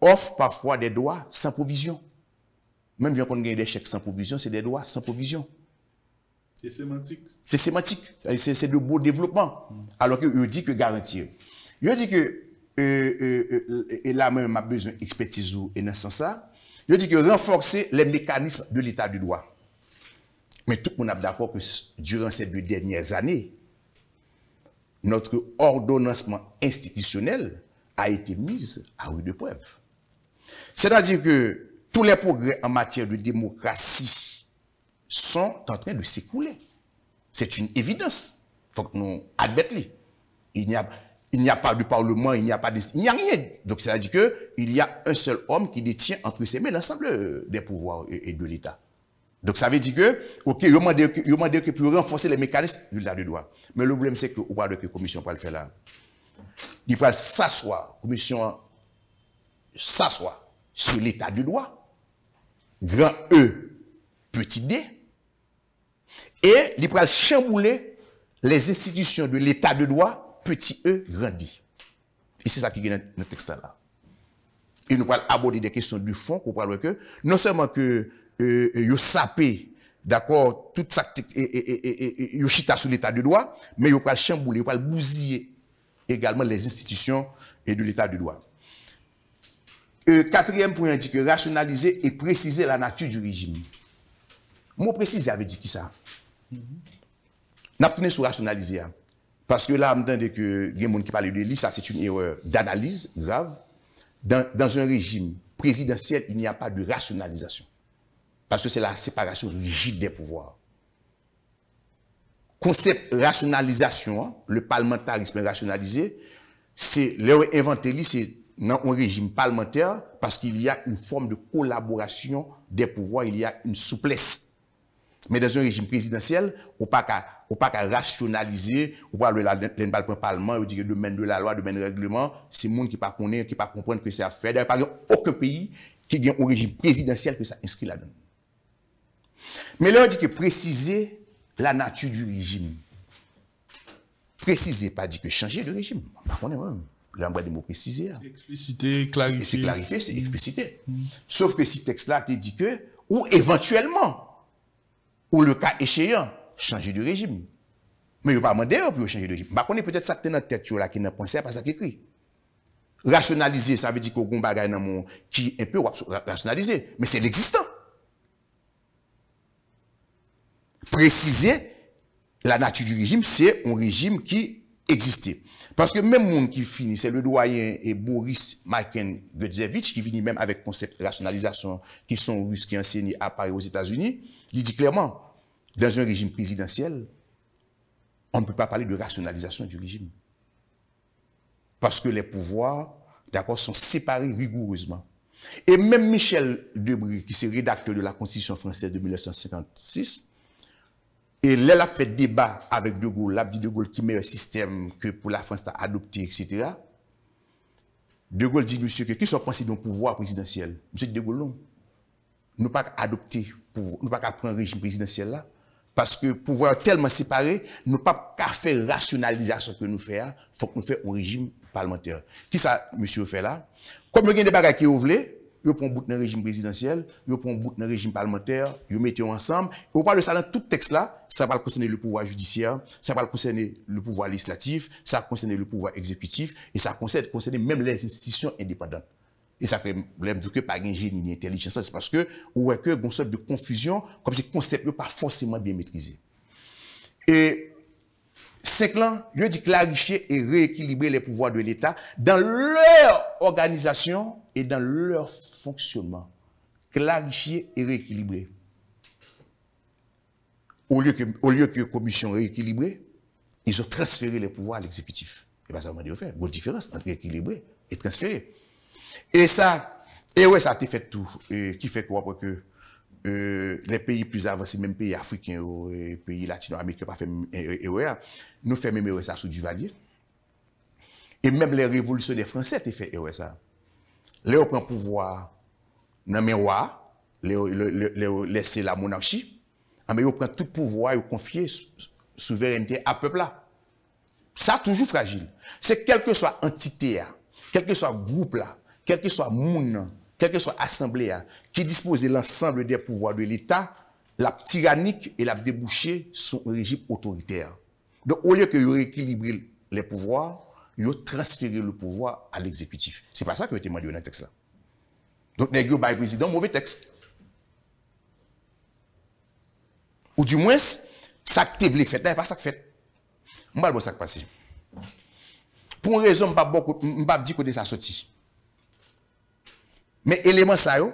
offrent parfois des droits sans provision. Même bien qu'on gagne des chèques sans provision, c'est des droits sans provision. C'est sémantique. C'est sémantique. C'est de beaux développements. Alors qu'il dit que garantir. Il dit que, et là même, on a besoin d'expertise et dans ce sens-là, il dit que renforcer les mécanismes de l'état du droit. Mais tout le monde est d'accord que durant ces 2 dernières années, notre ordonnancement institutionnel a été mis à rude épreuve. C'est-à-dire que tous les progrès en matière de démocratie sont en train de s'écouler. C'est une évidence. Il faut que nous admettions. Il n'y a pas de parlement, il n'y a rien. Donc, c'est-à-dire qu'il y a un seul homme qui détient entre ses mains l'ensemble des pouvoirs et de l'État. Donc, ça veut dire que, OK, il demande que pour renforcer les mécanismes de l'état de droit. Mais le problème, c'est que, au bas de la commission va le faire là. Il va s'asseoir, commission s'asseoir sur l'état de droit, grand E, petit d, et il va chambouler les institutions de l'état de droit, petit e, grand d. Et c'est ça qui est dans le texte là. Et nous allons aborder des questions du fond, pour parler que, non seulement que, yo sapé, d'accord, toute ça, yo chita sur l'état de droit, mais yo pral chambouler, yo pral bousiller également les institutions et de l'état de droit. 4e point dit que rationaliser et préciser la nature du régime. Mot préciser avait dit qui ça? N'a pas sur rationaliser. Parce que là, on entend que il y a des gens qui parlent de lui, ça c'est une erreur d'analyse grave. Dans un régime présidentiel, il n'y a pas de rationalisation. Parce que c'est la séparation rigide des pouvoirs. Concept rationalisation, le parlementarisme rationalisé, c'est leur inventé, c'est dans un régime parlementaire parce qu'il y a une forme de collaboration des pouvoirs, il y a une souplesse. Mais dans un régime présidentiel, on pas qu'à rationaliser, on parle de la parlement, on dit que le domaine de la loi, le domaine du règlement, c'est le monde qui pas connaît, qui pas comprendre que c'est à faire. D'ailleurs, par exemple, aucun pays qui a un régime présidentiel que ça inscrit là-dedans. Mais là, on dit que préciser la nature du régime. Préciser, pas dire que changer de régime. Par contre, là, on va des mots préciser. Expliciter, clarifier. C'est clarifier, c'est expliciter. Sauf que si texte-là te dit que, ou éventuellement, ou le cas échéant, changer de régime. Mais il n'y a pas demandé pour changer de régime. Par contre, peut-être ça que tu dans tête là qui n'a pensé à pas ça qui écrit. Rationaliser, ça veut dire qu'on a un bagage qui est un peu rationalisé. Mais c'est l'existant. Préciser la nature du régime, c'est un régime qui existait. Parce que même monde qui finit, c'est le doyen et Boris Marken-Gutzevich qui finit même avec concept de rationalisation qui sont russes qui enseignent à Paris aux États-Unis. Il dit clairement, dans un régime présidentiel, on ne peut pas parler de rationalisation du régime. Parce que les pouvoirs, d'accord, sont séparés rigoureusement. Et même Michel Debré, qui est rédacteur de la Constitution française de 1956, et là, il a fait débat avec De Gaulle, l'a dit De Gaulle qui met un système que pour la France a adopté, etc. De Gaulle dit, monsieur, que qui soit pensé d'un pouvoir présidentiel? Monsieur De Gaulle, non. Nous pas adopter, nous pas prendre un régime présidentiel là, parce que pouvoir tellement séparé, nous pas qu'à faire rationalisation que nous faisons, il faut que nous fassions un régime parlementaire. Qui ça, monsieur, fait là? Comme il y a des bagages qui ouvrent, vous prenez un bout d'un régime présidentiel, vous prenez un bout d'un régime parlementaire, vous mettez ensemble, et vous parlez de ça dans tout texte là, ça va concerner le pouvoir judiciaire, ça va concerner le pouvoir législatif, ça va concerner le pouvoir exécutif, et ça va concerner même les institutions indépendantes. Et ça fait problème que pas de génie ni intelligence, c'est parce que ou est que une sorte de confusion, comme si le concept n'est pas forcément bien maîtrisé. Et 5 ans, je dis clarifier et rééquilibrer les pouvoirs de l'État dans leur organisation et dans leur fonctionnement. Clarifier et rééquilibrer. Au lieu que la commission rééquilibrée, ils ont transféré les pouvoirs à l'exécutif. Et bien ça m'a dit au fait. Il y a une différence entre rééquilibrer et transférer. Et ça, ça a été fait tout. Et qui fait quoi pour que les pays plus avancés, même pays africains, et pays latino-américains, pas fait nous faisons même ça sous Duvalier. Et même les révolutions des Français ont fait ça. Là, on prend le pouvoir dans le miroir, laisser la monarchie, mais on prend tout le pouvoir et on confie souveraineté à peuple là. Ça, toujours fragile. C'est quelle que soit entité, quel que soit groupe là, quel que soit monde, quelle que soit assemblée, qui dispose de l'ensemble des pouvoirs de l'État, la tyrannique et la débouchée sont un régime autoritaire. Donc, au lieu que rééquilibrer les pouvoirs, ils ont transféré le pouvoir à l'exécutif. C'est pas ça que été demandé dans le texte là. Donc, les gars, le président, mauvais texte. Ou du moins, ça que tu voulais faire, c'est pas ça que fait. Je ne sais pas ça qui passe. Pour une raison, je ne vais pas dire que ça sorti. Mais l'élément ça, dans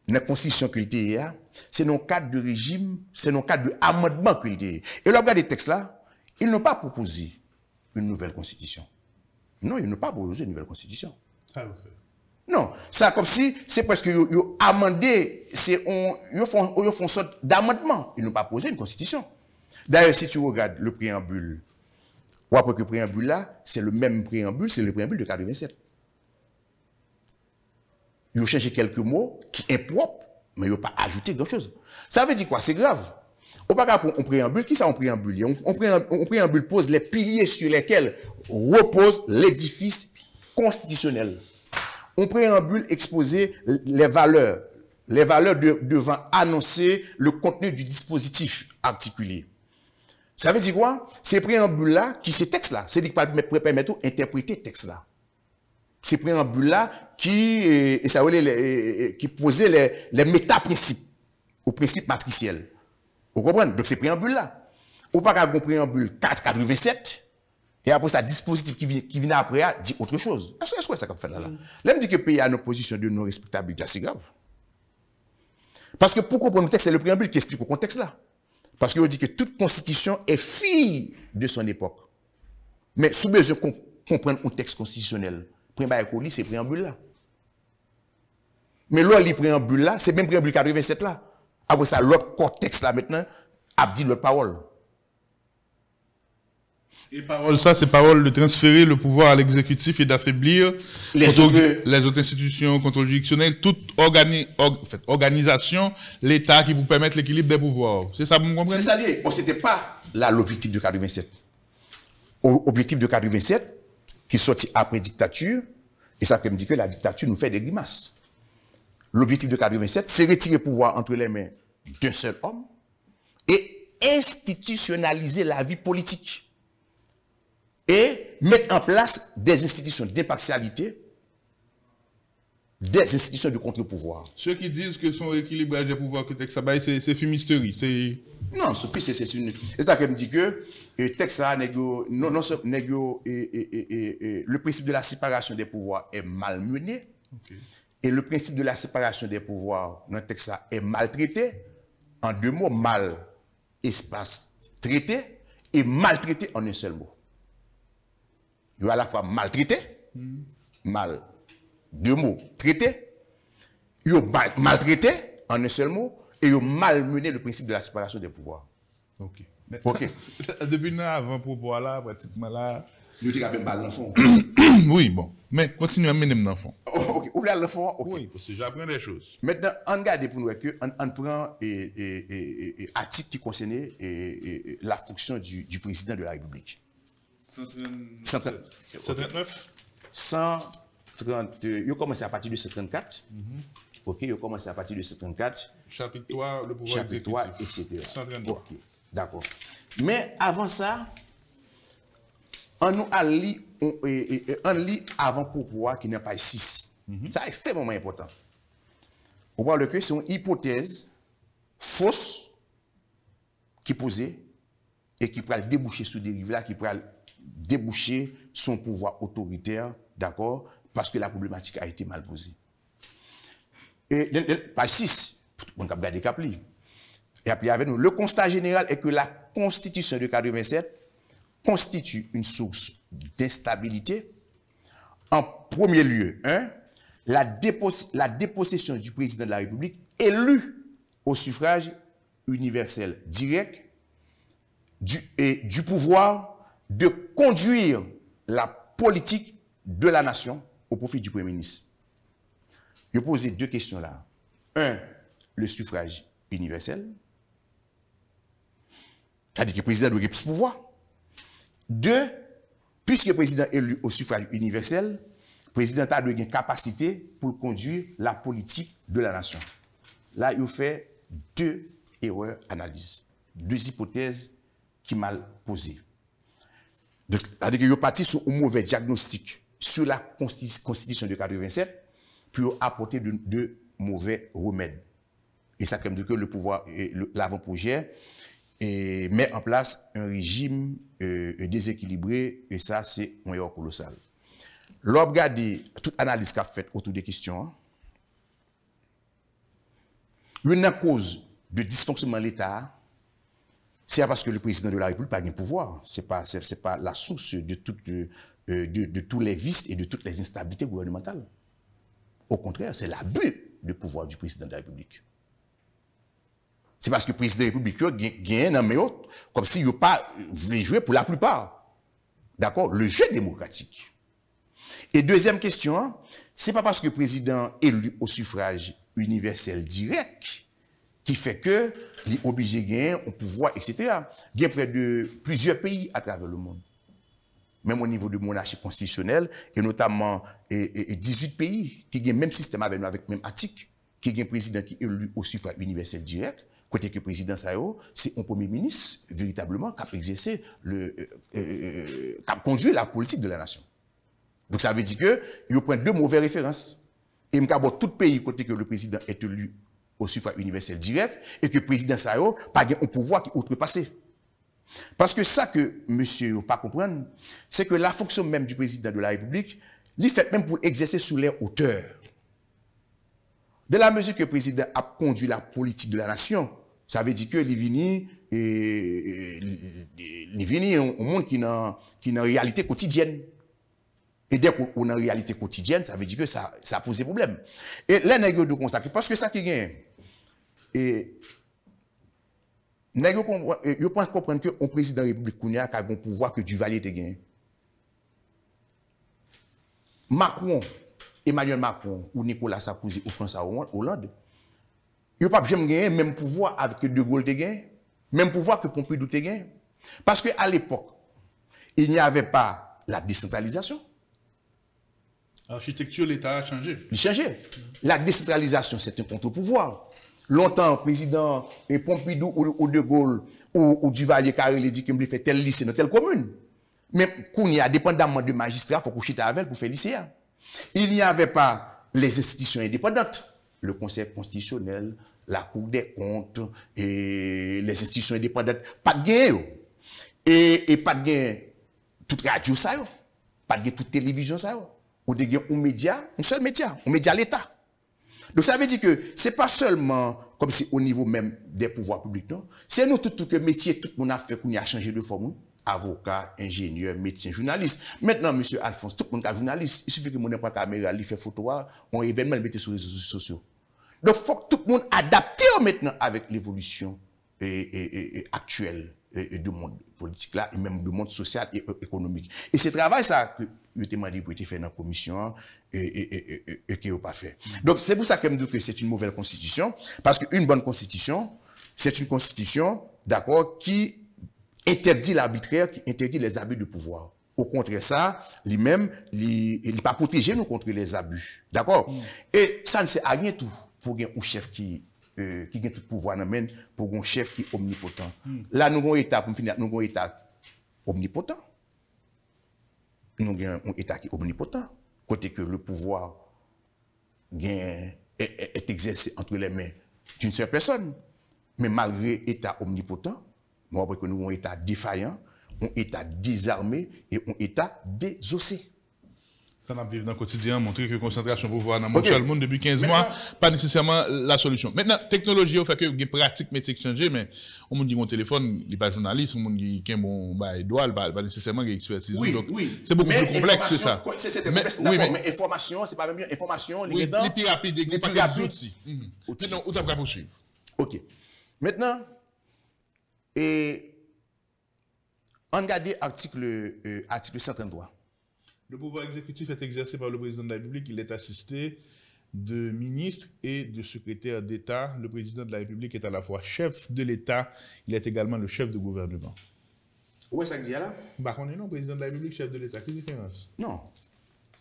la constitution qu'il y a, c'est dans le cadre de régime, c'est dans le cadre de amendement qu'il y a. Et là, regardez les textes là, ils n'ont pas proposé une nouvelle constitution. Non, ils n'ont pas proposé une nouvelle constitution. Ça vous fait. Non, ça comme si c'est parce qu'ils ont amendé, ils font une sorte d'amendement. Ils n'ont pas posé une constitution. D'ailleurs, si tu regardes le préambule, ou après que le préambule là, c'est le même préambule, c'est le préambule de 87. Ils ont changé quelques mots qui sont impropres, mais ils n'ont pas ajouté grand chose. Ça veut dire quoi? C'est grave. On ne peut pas prendre un préambule. Qui ça un préambule? Un préambule pose les piliers sur lesquels repose l'édifice constitutionnel. Un préambule exposait les valeurs devant annoncer le contenu du dispositif articulé. Ça veut dire quoi? Ces préambules-là, ces textes-là, c'est dit que permettre d'interpréter les textes-là. Ces préambules-là qui posaient les métaprincipes aux principes matriciels. Vous comprenez? Donc, ces préambules-là. Ou pas qu'un préambule 487, et après ça, dispositif qui vient après, dit autre chose. Est-ce que ça qu'on fait là? Là, me dit que le pays a une position de non-respectabilité assez grave. Parce que pour comprendre le texte, c'est le préambule qui explique le contexte là. Parce qu'on dit que toute constitution est fille de son époque. Mais sous besoin qu'on comprenne un texte constitutionnel, c'est préambule là. Mais là, les préambules là, c'est même préambule 87 là. Après ça, l'autre contexte là maintenant, a dit l'autre parole. Et parole, ça, c'est parole de transférer le pouvoir à l'exécutif et d'affaiblir les autres institutions, contrôle juridictionnel, toute organisation, l'État qui vous permettre l'équilibre des pouvoirs. C'est ça, vous me comprenez? C'est ça lié. Bon, c'était pas là l'objectif de 87. Objectif de 87, qui sortit après dictature, et ça me dit que la dictature nous fait des grimaces. L'objectif de 87, c'est retirer le pouvoir entre les mains d'un seul homme et institutionnaliser la vie politique. Et mettre en place des institutions d'impartialité, des institutions de contre-pouvoir. Ceux qui disent que son équilibrage des pouvoirs que texte c'est fumisterie. Non, Sophie, c'est une. C'est ça qu'elle me dit que le texte le principe de la séparation des pouvoirs est malmené. Okay. Et le principe de la séparation des pouvoirs dans le texte est maltraité. En deux mots, mal, espace, traité, et maltraité en un seul mot. Il y a à la fois maltraité, mal, deux mots, traité, ils ont maltraité, en un seul mot, et ils ont malmené le principe de la séparation des pouvoirs. Ok. Mais, Ok. Depuis avant pour là, pratiquement là. Nous disons même pas l'enfant. Oui, bon. Mais continuez à mener l'enfant. Ok, ouvrez l'enfant. Ok. Oui, parce que j'apprends des choses. Maintenant, on regarde pour nous que on prend article qui concernait la fonction du président de la République. 139. 130. Il a commencé à partir de 134. Ok, il a commencé à partir de 134. Chapitre 3, le pouvoir Chapitre 3, exécutif. etc. 133. Ok, d'accord. Mais avant ça, on lit avant pourquoi qui n'est pas 6. C'est extrêmement important. On voit que c'est une hypothèse fausse qui posée et qui pourrait déboucher sur des dérive là, qui pourrait déboucher son pouvoir autoritaire, d'accord, parce que la problématique a été mal posée. Et page 6, on a regardé Capli. Et après, avec nous, le constat général est que la Constitution de 87 constitue une source d'instabilité. En premier lieu, la dépossession du président de la République élu au suffrage universel direct du pouvoir de conduire la politique de la nation au profit du Premier ministre. Je vais poser deux questions là. Un, le suffrage universel. C'est-à-dire que le président doit avoir plus de pouvoir. Deux, puisque le président est élu au suffrage universel, le président a une capacité pour conduire la politique de la nation. Là, il fait deux erreurs d'analyse, deux hypothèses qui sont mal posées. C'est-à-dire qu'il est parti sur un mauvais diagnostic sur la Constitution de 87 pour apporter de mauvais remèdes. Et ça, comme que le pouvoir, l'avant-projet, met en place un régime déséquilibré, et ça, c'est un erreur colossal. L'on regarde toute analyse qu'a faite autour des questions. Une cause de dysfonctionnement de l'État, c'est parce que le président de la République n'a pas de pouvoir. Ce n'est pas la source de tous les vices et de toutes les instabilités gouvernementales. Au contraire, c'est l'abus de pouvoir du président de la République. C'est parce que le président de la République gagne un autre, comme s'il n'a pas voulu jouer pour la plupart. D'accord? Le jeu démocratique. Et deuxième question, c'est pas parce que le président est élu au suffrage universel direct qui fait que il est obligé de gagner au pouvoir, etc. Il y a près de plusieurs pays à travers le monde. Même au niveau de monarchie constitutionnelle, et notamment 18 pays qui ont le même système avec nous, avec le même article, qui ont un président qui est élu au suffrage universel direct, côté que le président Sao, c'est un premier ministre, véritablement, qui a exercé qui a conduit la politique de la nation. Donc ça veut dire que il prend deux mauvaises références. Et il y a tout pays côté que le président est élu au suffrage universel direct et que le président Sao n'a pas un pouvoir qui est outrepassé. Parce que ça que monsieur ne pas comprendre, c'est que la fonction même du président de la République, il fait même pour exercer sous les hauteurs. De la mesure que le président a conduit la politique de la nation, ça veut dire que il vient au monde qui n'a une réalité quotidienne. Et dès qu'on a une réalité quotidienne, ça veut dire que ça pose des problèmes. Et là, nous devons consacrer, parce que ça qui gagne, et nous pensons comprendre qu'un président de la République a un pouvoir que Duvalier te gagne. Macron, Emmanuel Macron, ou Nicolas Sarkozy, ou François Hollande, ils n'ont pas jamais gagné le même pouvoir avec De Gaulle te gagne, même pouvoir que Pompidou te gagne. Parce qu'à l'époque, il n'y avait pas la décentralisation. L'architecture de l'État a changé. Il a changé. La décentralisation, c'est un contre-pouvoir. Longtemps, le président Pompidou ou De Gaulle ou Duvalier Carré dit qu'il me fait tel lycée dans telle commune. Mais quand il y a dépendamment de magistrats, il faut qu'on chite avec pour faire lycée. Il n'y avait pas les institutions indépendantes. Le Conseil constitutionnel, la Cour des comptes et les institutions indépendantes. Pas de gain. Et pas de gain toute radio, ça. Pas de gain toute télévision, ça. Ou de gain un média, un seul média, un média l'État. Donc ça veut dire que ce n'est pas seulement comme si au niveau même des pouvoirs publics, non. C'est nous tout que métier, tout le monde a fait qu'on a changé de forme. Avocat, ingénieur, médecin, journaliste. Maintenant, monsieur Alphonse, tout le monde est journaliste. Il suffit que mon n'importe caméra, il fait photo, on événement, il met sur les réseaux sociaux. Donc, il faut que tout le monde adapte maintenant avec l'évolution actuelle du monde politique là, et même du monde social et économique. Et ce travail, ça, que je t'ai demandé pour être fait dans la commission, et qui n'est pas fait. Donc, c'est pour ça que je me dis que c'est une mauvaise constitution, parce qu'une bonne constitution, c'est une constitution, d'accord, qui interdit l'arbitraire, qui interdit les abus de pouvoir. Au contraire, ça, lui-même, il n'est pas protégé nous contre les abus. D'accord? Et ça ne sert à rien tout pour un chef qui a tout pouvoir dans le pour un chef qui est omnipotent. Là, nous avons un État, pour finir, nous avons un État omnipotent. Nous avons un État qui est omnipotent. Côté que le pouvoir est exercé entre les mains d'une seule personne. Mais malgré l'État omnipotent, nous avons un État défaillant, un État désarmé et un État désossé. Ça n'a pas vécu dans le quotidien, montrer que la concentration de pouvoir dans le monde depuis 15 mois, pas nécessairement la solution. Maintenant, technologie, au fait que les pratiques métiers changent, mais on me dit mon téléphone, il n'est pas journaliste, on me dit qu'il bon, il doit, pas nécessairement expertise. Oui, donc, oui. c'est beaucoup plus complexe que ça. C'est complexe, mais information, c'est pas même bien. Information, les plus rapide, les plus rapides outils. Maintenant, où tu vas poursuivre? OK. Maintenant, on regarde l'article 133. Le pouvoir exécutif est exercé par le président de la République. Il est assisté de ministres et de secrétaires d'État. Le président de la République est à la fois chef de l'État, il est également le chef de gouvernement. Où est-ce que ça dit là? Bah, on est non, président de la République, chef de l'État. Quelle différence? Non.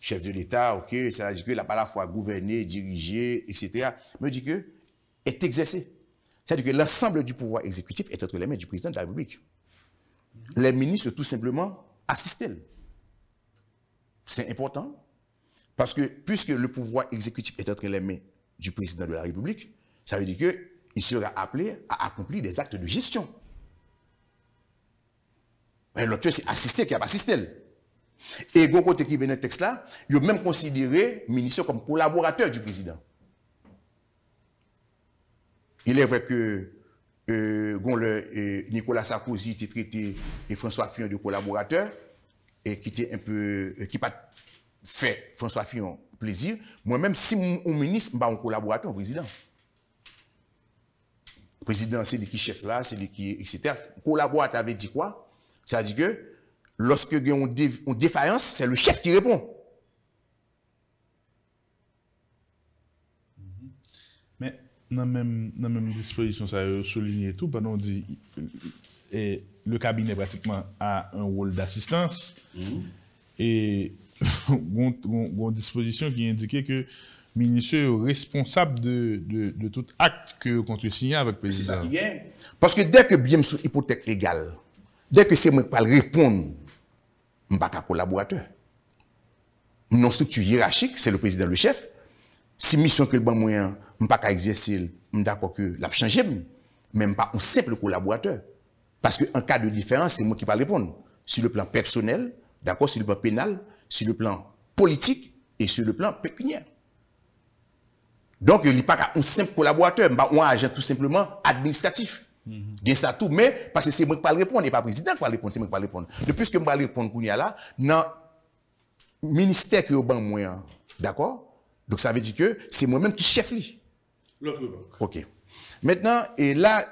Chef de l'État, OK, ça veut dire qu'il n'a pas à la fois gouverner, diriger, etc. Mais dit que est exercé. C'est-à-dire que l'ensemble du pouvoir exécutif est entre les mains du président de la République. Les ministres, tout simplement, assistent. C'est important parce que puisque le pouvoir exécutif est entre les mains du président de la République, ça veut dire qu'il sera appelé à accomplir des actes de gestion. Mais l'autre, c'est assister qui a assisté. Et le côté qui vient dans le texte là, il a même considéré le ministre comme collaborateur du président. Il est vrai que Nicolas Sarkozy était traité et François Fillon de collaborateur et qui était un peu qui pas fait François Fillon plaisir. Moi-même, si mon ministre, je suis un collaborateur au président. Le président, c'est lui qui chef là, c'est lui qui, etc. Collaborateur avait dit quoi? C'est-à-dire que lorsque il y a une défaillance, c'est le chef qui répond. Mais dans la même disposition, ça a souligné tout, pendant on dit le cabinet pratiquement a un rôle d'assistance et une disposition qui indiquait que le ministre est responsable de tout acte que contre signé avec le président. C'est ça qui est. Parce que dès que bien sous hypothèque légale, dès que c'est moi qui parle répondre, je ne suis pas un collaborateur. Non structure hiérarchique, c'est le président le chef. Si mission que le bon moyen, je ne suis pas exercer, je suis d'accord que l'a changé, même pas un simple collaborateur. Parce qu'en cas de différence, c'est moi qui vais répondre. Sur le plan personnel, d'accord, sur le plan pénal, sur le plan politique et sur le plan pécuniaire. Donc, il n'y a pas un simple collaborateur, mais un agent tout simplement administratif. Bien ça tout, mais parce que c'est moi qui vais répondre, et pas le président qui va répondre, c'est moi qui vais répondre. Depuis que je vais répondre, là, dans le ministère qui est au ban moyen, d'accord? Donc, ça veut dire que c'est moi-même qui chef lui. L'autre banque. OK. Maintenant, et là,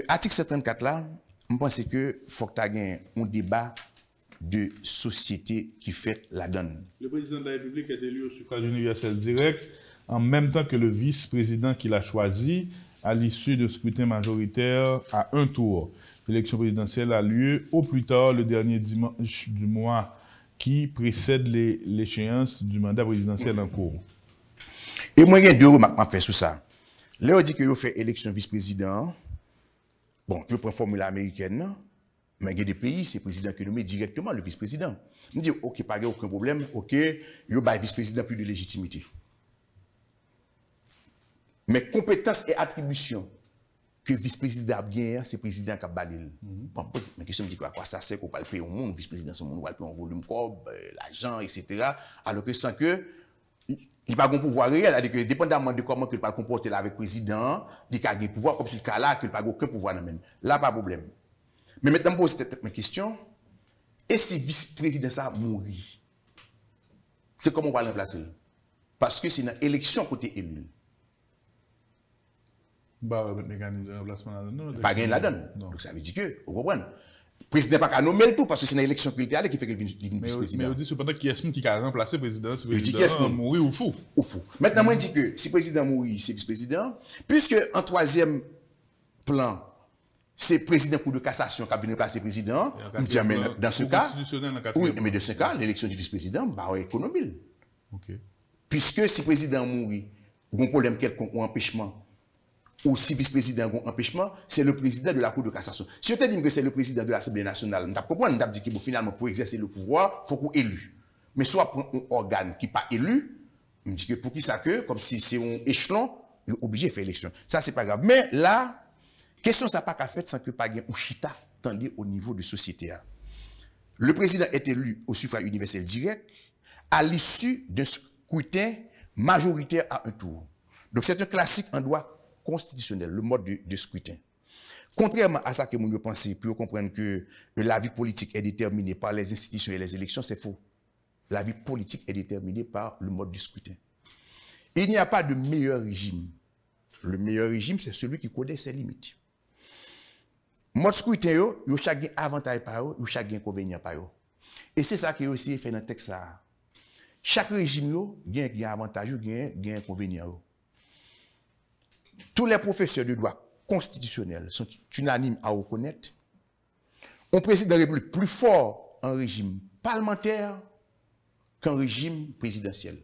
article 134 là, je pense que faut que tu aies un débat de société qui fait la donne. Le président de la République est élu au suffrage universel direct en même temps que le vice-président qu'il a choisi à l'issue de scrutin majoritaire à un tour. L'élection présidentielle a lieu au plus tard le dernier dimanche du mois qui précède l'échéance du mandat présidentiel en cours. Et moi, il y a deux remarques à faire sur ça. Là, on dit que vous fait élection vice-président. Bon, je prends la formule américaine, mais il y a des pays, c'est le président qui nomme directement le vice-président. On dit, OK, pas aucun problème, OK, il y a vice-président plus de légitimité. Mais compétences et attributions que le vice-président a bien, c'est le président qui a balayé. Bon, ma question me dit quoi ça sert qu'on va payer au monde, vice-président, on va payer en volume corps, l'argent, etc. Alors que sans que il n'a pas de pouvoir réel, c'est-à-dire que dépendamment de comment il va comporter avec le président, il a un pouvoir comme si le cas là, qu'il n'a pas aucun pouvoir. Là, pas de problème. Mais maintenant, je pose ma question. Et si le vice-président ça mourit, c'est comment on va le remplacer? Parce que c'est une élection côté élu. Bah, mécanisme de remplacement là-dedans. Pas gagné là-dedans. Donc ça veut dire que, vous comprenez? Le président n'a pas qu'à nommer le tout, parce que c'est une élection qu'il y a qui fait qu'il vient vice-président. Mais on dit cependant qu'il y a qui a remplacé le président, si le président président mourir ou fou. Ou fou. Maintenant, moi, je dis que si le président mourit, c'est vice-président, puisque en troisième plan, c'est le président Cour de cassation qui a venu placer le président, dans ce cas, oui, mais dans ce cas, l'élection du vice-président, bah, on économie. Okay. Puisque si le président mourit, il y a un problème quelconque ou empêchement, ou si vice-président a un empêchement, c'est le président de la Cour de cassation. Si on te dit que c'est le président de l'Assemblée nationale, on comprend, on dit que finalement, pour exercer le pouvoir, il faut qu'on élu. Mais soit pour un organe qui n'est pas élu, on dit que pour qui ça que, comme si c'est un échelon, il est obligé de faire élection. Ça, c'est pas grave. Mais là, question ça pas qu'à faire sans que pas gain ou chita tendez au niveau de société. Le président est élu au suffrage universel direct à l'issue d'un scrutin majoritaire à un tour. Donc c'est un classique en droit constitutionnel, le mode de scrutin. Contrairement à ça que vous pensez, pour comprendre que la vie politique est déterminée par les institutions et les élections, c'est faux. La vie politique est déterminée par le mode de scrutin. Il n'y a pas de meilleur régime. Le meilleur régime, c'est celui qui connaît ses limites. Mode scrutin, il y a chaque avantage par eux, il y a chaque inconvénient par eux. Et c'est ça qui est aussi fait dans le texte. Chaque régime, il y a un avantage, il y a un inconvénient. Tous les professeurs de droit constitutionnel sont unanimes à reconnaître un président de la République plus fort en régime parlementaire qu'en régime présidentiel.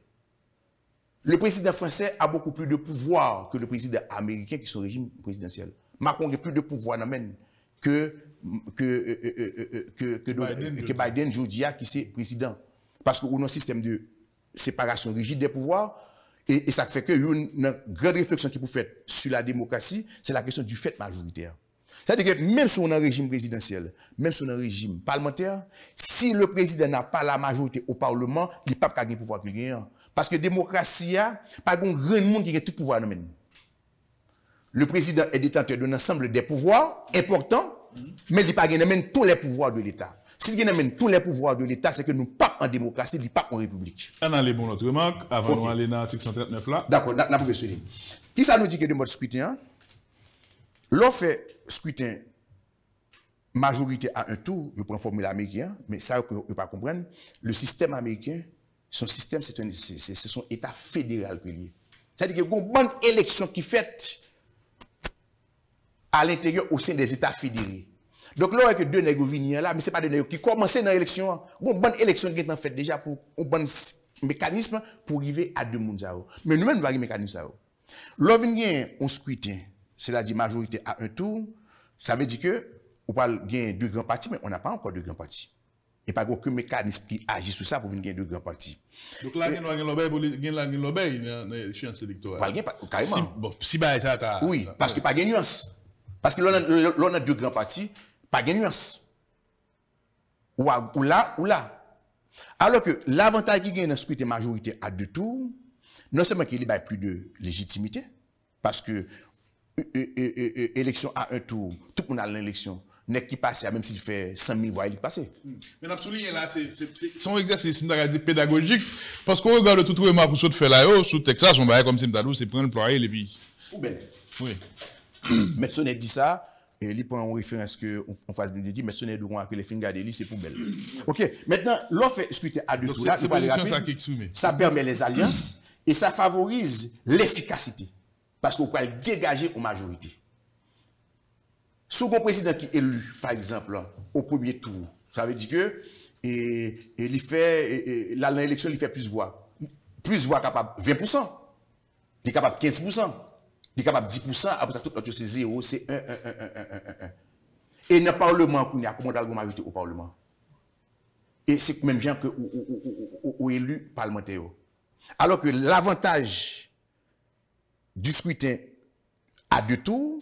Le président français a beaucoup plus de pouvoir que le président américain qui est son régime présidentiel. Macron a plus de pouvoir que Biden, Jodia, qui est président. Parce qu'on a un système de séparation rigide des pouvoirs. Et ça fait que une grande réflexion qui peut faire sur la démocratie, c'est la question du fait majoritaire. C'est-à-dire que même si on a un régime présidentiel, même si on a un régime parlementaire, si le président n'a pas la majorité au Parlement, il n'a pas de pouvoir qu'il gagne. Parce que la démocratie, pas de grand monde qui a tout pouvoir. Le président est détenteur d'un ensemble des pouvoirs importants, mais il n'a pas même tous les pouvoirs de l'État. S'il y a tous les pouvoirs de l'État, c'est que nous ne sommes pas en démocratie, nous ne sommes pas en république. On a les bons autres remarques, avant d'aller dans l'article 139 là. D'accord, n'a pas besoin. Qui ça nous dit que de mode scrutin? L'on fait scrutin majorité à un tour, je prends une formule américaine, mais ça, vous ne pouvez pas comprendre. Le système américain, son système, c'est son État fédéral qui est lié. C'est-à-dire qu'il y a une bonne élection qui est faite à l'intérieur au sein des États fédérés. Donc là, il y a deux nègres venus là, mais ce n'est pas des nègres qui commencent dans l'élection. Il y a une bonne élection qui est en fait déjà pour un bon mécanisme pour arriver à deux mondes. Mais nous-mêmes, nous avons un mécanisme. Là, il y a un scrutin, c'est-à-dire majorité à un tour, ça veut dire que on parle de deux grands partis, mais on n'a pas encore de grands partis. Il n'y a pas aucun mécanisme qui agit sur ça pour venir deux grands partis. Donc là, il y a un lobby dans l'échéance électorale. Carrément. Si ça oui, parce qu'il n'y a pas de nuance. Parce que là, on a deux grands partis, pas de nuance. Ou là, ou là. Alors que l'avantage qui gagne dans le scrutin majorité à deux tours, non seulement qu'il a plus de légitimité, parce que élection à un tour, tout le monde a l'élection, n'est qui passe, même s'il fait 100 000 voix, il est passé. Mais on a souligné là, c'est son exercice pédagogique, parce qu'on regarde tout le monde pour se faire là, sous Texas, on va comme si c'est prendre le ployer et puis. Poubelle. Oui. Metzonnet dit ça, et il prend en référence qu'on fasse des dédits, Metzonnet doit que les fins garder, c'est poubelle. Ok, maintenant, l'on fait scruter à deux tours là, ça permet les alliances et ça favorise l'efficacité. Parce qu'on peut dégager aux majorités. Second président qui est élu, par exemple, au premier tour, ça veut dire que l'élection, il fait plus voix. Plus voix capable 20%, il est capable 15%. Il est capable de 10%, après ça, tout l'autre, c'est 0, c'est 1. Et dans le Parlement, il y a comment la majorité au Parlement. Et c'est même bien que aux élus parlementaires. Alors que l'avantage du scrutin à deux tours,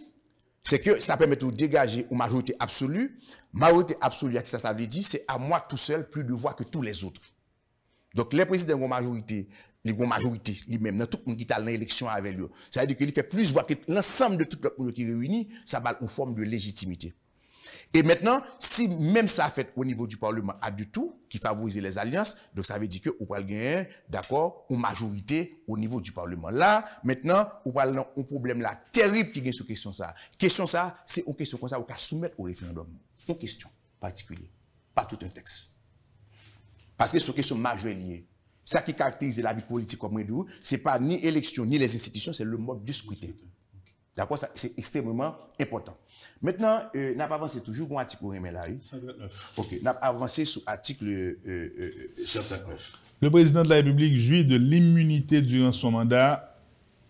c'est que ça permet de dégager une majorité absolue. Majorité absolue, ça veut dire, c'est à moi tout seul plus de voix que tous les autres. Donc, les présidents ont majorité, lui-même, dans tout le monde qui est dans l'élection avec lui. Ça veut dire qu'il fait plus de voix que l'ensemble de tout le monde qui est réuni, ça va une forme de légitimité. Et maintenant, si même ça a fait au niveau du Parlement à du tout, qui favorise les alliances, donc ça veut dire que vous pouvez gagner, d'accord, une majorité au niveau du Parlement. Là, maintenant, vous parlez un problème là terrible qui est sur question ça. Question ça, c'est une question comme ça, vous pouvez soumettre au référendum. Une question particulière, pas tout un texte. Parce que c'est une question majeure liée. Ça qui caractérise la vie politique comme nous, ce n'est pas ni élection, ni les institutions, c'est le mode de scrutin. D'accord, c'est extrêmement important. Maintenant, n'a pas avancé toujours pour l'article 129. Ok, n'a avancé sur l'article 129. Le président de la République jouit de l'immunité durant son mandat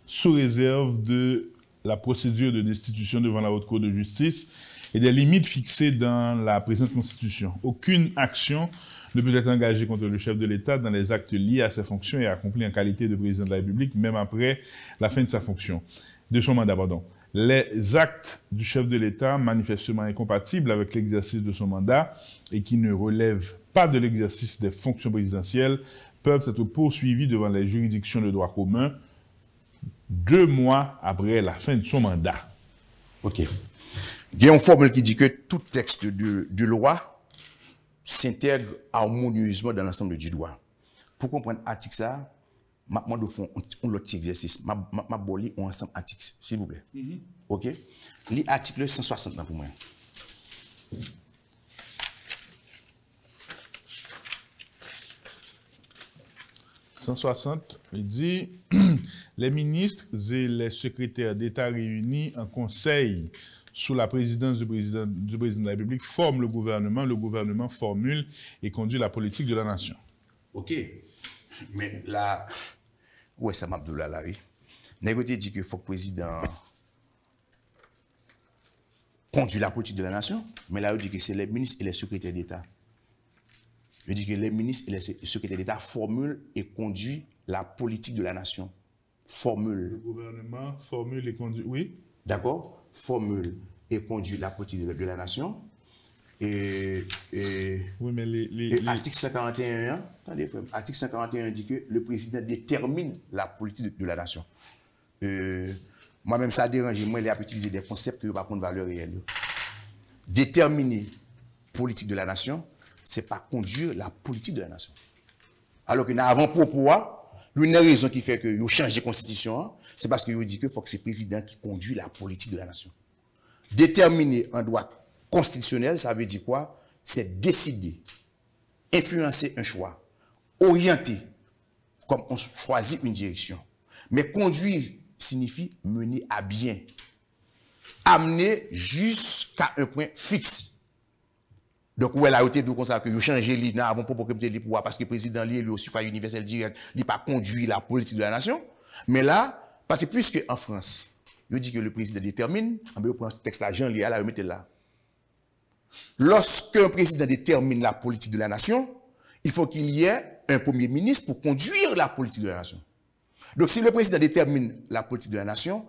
sous réserve de la procédure de destitution devant la Haute Cour de justice et des limites fixées dans la présente Constitution. Aucune action ne peut être engagée contre le chef de l'État dans les actes liés à ses fonctions et accomplis en qualité de président de la République, même après la fin de sa fonction. De son mandat, pardon. Les actes du chef de l'État manifestement incompatibles avec l'exercice de son mandat et qui ne relèvent pas de l'exercice des fonctions présidentielles peuvent être poursuivis devant les juridictions de droit commun 2 mois après la fin de son mandat. Ok. Il y a une formule qui dit que tout texte de loi s'intègre harmonieusement dans l'ensemble du droit. Pour comprendre l'article ça, je demande au fond un autre exercice. Je vais vous ensemble article, s'il vous plaît. OK? L'article 160 pour moi. « 160, il dit les ministres et les secrétaires d'État réunis en conseil sous la présidence du président de la République forment le gouvernement formule et conduit la politique de la nation. » OK. Mais là, ouais, ça m'a là, oui. Négoté dit qu'il faut que le président conduise la politique de la nation, mais là, il dit que c'est les ministres et les secrétaires d'État. Il dit que les ministres et les secrétaires d'État formulent et conduisent la politique de la nation. Formule. Le gouvernement formule et conduit, oui. D'accord? Formule et conduit la politique de la nation. Oui, mais l'article 141, attendez, frère, article 141 dit que le président détermine la politique de la nation. Moi-même, ça a dérangé. Moi, il a utilisé des concepts qui n'ont pas de valeur réelle. Déterminer la politique de la nation, ce n'est pas conduire la politique de la nation. Alors qu'un avant-propos, une raison qui fait que vous changez de constitution, c'est parce que vous dit qu'il faut que c'est le président qui conduit la politique de la nation. Déterminer un droit constitutionnel, ça veut dire quoi? C'est décider, influencer un choix, orienter, comme on choisit une direction. Mais conduire signifie mener à bien, amener jusqu'à un point fixe. Donc, où elle a été tout comme ça, que vous changez l'île, avant pour le pouvoir, parce que le président, lui, au suffrage universel direct, il n'a pas conduit la politique de la nation. Mais là, parce que plus qu'en France, il dit que le président détermine, on peut prendre ce texte-là, Jean Léa, la remettre là. Lorsqu'un président détermine la politique de la nation, il faut qu'il y ait un premier ministre pour conduire la politique de la nation. Donc, si le président détermine la politique de la nation,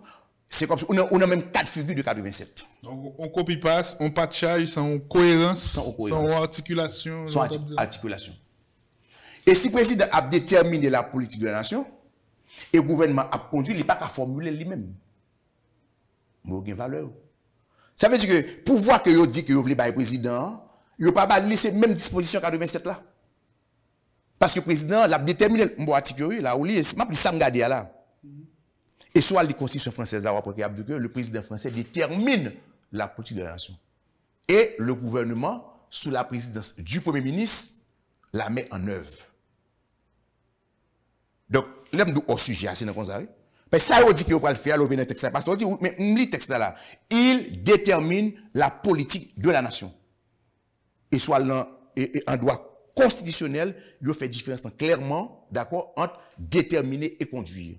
c'est comme si on a même 4 figures de 87. Donc, on copie-passe, on patchage sans cohérence, sans articulation. Sans articulation. Et si le président a déterminé la politique de la nation, et le gouvernement a conduit, il n'est pas qu'à formuler lui-même. Mais aucune valeur. Ça veut dire que, pour voir que vous dites que vous voulez le président, il ne peut pas laisser même disposition 87 là. Parce que le président l'a déterminé, mon article, là, où il est, là. Et soit les constitutions françaises, là, que le président français détermine la politique de la nation. Et le gouvernement, sous la présidence du Premier ministre, la met en œuvre. Donc, l'aime au sujet, c'est dans ça. Mais ça, on dit qu'il va le faire, on vient texte là. Parce qu'on dit, mais le texte là, il détermine la politique de la nation. Et soit en droit constitutionnel, il fait différence clairement, d'accord, entre déterminer et conduire.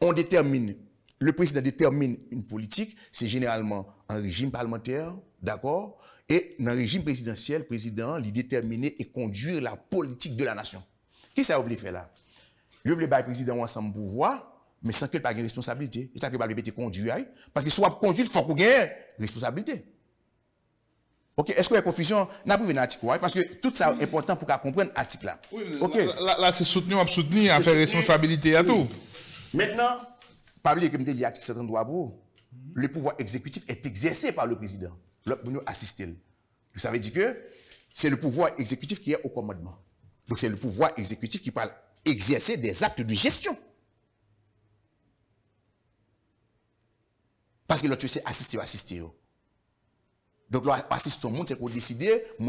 On détermine, le président détermine une politique, c'est généralement un régime parlementaire, d'accord, et dans un régime présidentiel, le président, il détermine et conduire la politique de la nation. Qu'est-ce que ça veut faire là? Il veut le président ensemble pouvoir, mais sans qu'il n'ait pas de responsabilité. Et ça que va répéter conduire, parce que soit conduire, il faut qu'il y ait responsabilité. Ok, est-ce qu'il y a confusion? N'a pas vu l'article, parce que tout ça est important pour qu'on comprenne l'article là. Oui, okay. Là, c'est soutenu, à faire responsabilité à tout. Maintenant, par exemple, comme dit l'article 133, le pouvoir exécutif est exercé par le président. L'autre nous assiste. Ça veut dire que c'est le pouvoir exécutif qui est au commandement. Donc c'est le pouvoir exécutif qui parle exercer des actes de gestion. Parce que l'autre, c'est assister ou assister. Donc, l'assiste tout le monde, c'est pour décider, c'est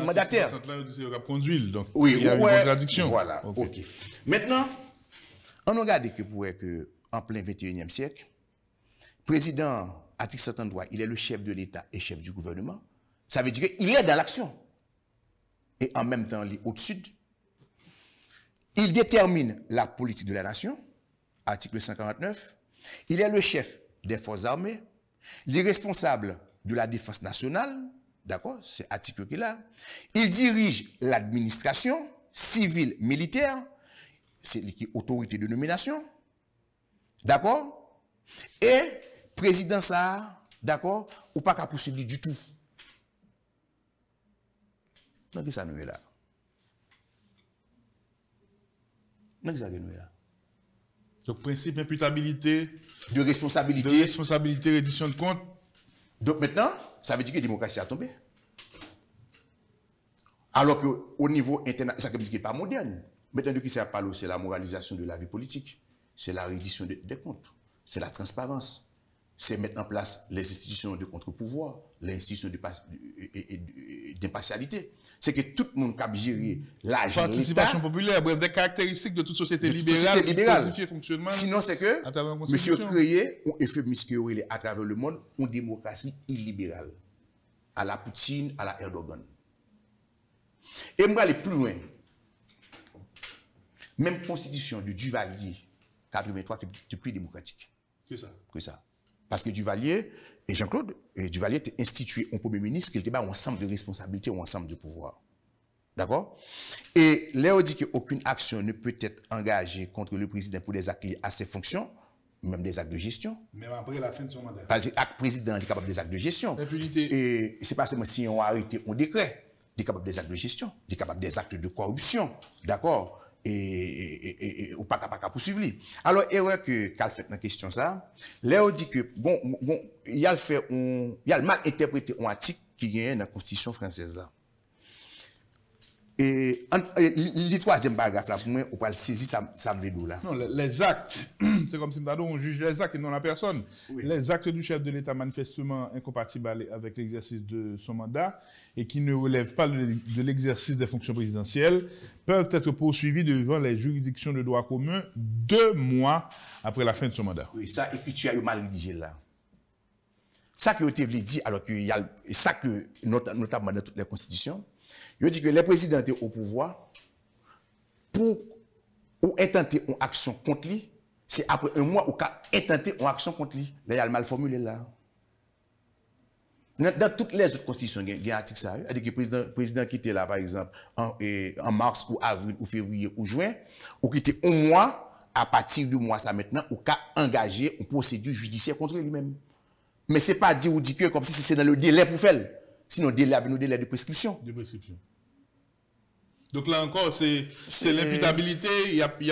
mandataire. Oui, il y a une contradiction. Voilà, ok. Maintenant, on regarde que pour que, en plein 21e siècle, président, article 73, il est le chef de l'État et chef du gouvernement. Ça veut dire qu'il est dans l'action. Et en même temps, il est au-dessus. Il détermine la politique de la nation, article 149. Il est le chef des forces armées. Il est responsable de la défense nationale. D'accord? C'est article qu'il a. Il dirige l'administration civile, militaire. C'est l'autorité de nomination. D'accord? Et président ça, d'accord? Ou pas qu'à poursuivre du tout. Donc, qu'est-ce que ça nous est là? Donc, qu'est-ce que ça nous est là? Donc, principe imputabilité. De responsabilité. De responsabilité, reddition de compte. Donc maintenant, ça veut dire que la démocratie a tombé. Alors qu'au niveau international, ça veut dire qu'il n'est pas moderne. Maintenant, de qui ça parle, c'est la moralisation de la vie politique. C'est la reddition des comptes. C'est la transparence. C'est mettre en place les institutions de contre-pouvoir, les institutions d'impartialité. C'est que tout le monde peut gérer l'argent. Participation populaire, bref, des caractéristiques de toute société libérale qui codifie le fonctionnement. Sinon, c'est que monsieur créé un euphémisme à travers le monde, une démocratie illibérale. À la Poutine, à la Erdogan. Et on va aller plus loin. Même constitution de Duvalier, 83, c'est plus démocratique. Que ça. Que ça. Parce que Duvalier et Jean-Claude, Duvalier était institué un premier ministre qui était un ensemble de responsabilités, un ensemble de pouvoirs. D'accord? Et Léo dit qu'aucune action ne peut être engagée contre le président pour des actes liés à ses fonctions, même des actes de gestion. Même après la fin de son mandat. Parce que le président est capable des actes de gestion. Impunité. Et c'est pas seulement si on a arrêté un décret, il est capable des actes de gestion, il est capable des actes de corruption. D'accord? Et ou pas capable poursuivre. Alors erreur que qu'a fait dans question ça, Léo dit que bon il a fait il a mal interprété un article qui gagne dans la Constitution française là. Et le troisième paragraphe là pour moi on peut le saisir ça me dit là. Non, les actes, c'est comme si on juge les actes et non la personne. Oui. Les actes du chef de l'État manifestement incompatibles avec l'exercice de son mandat et qui ne relèvent pas de l'exercice des fonctions présidentielles peuvent être poursuivis devant les juridictions de droit commun 2 mois après la fin de son mandat. Oui, ça, et puis tu as eu mal rédigé là. Ça que tu voulais dire, alors qu'il y a ça que, notamment dans toutes les constitutions, il dit que les présidents étaient au pouvoir pour ou intenter une action contre lui, c'est après 1 mois ou qu'a intenté une action contre lui. Là, il y a le mal formulé là. Dans toutes les autres constitutions, il y a un article ça. Il dit que le président qui était là, par exemple, en mars ou avril ou février ou juin, ou qui était 1 mois, à partir du mois ça maintenant, ou qu'a engagé une procédure judiciaire contre lui-même. Mais ce n'est pas dire ou dire que comme si c'est dans le délai pour faire. Sinon, le délai avec nos délais de prescription. De prescription. Donc là encore, c'est l'imputabilité,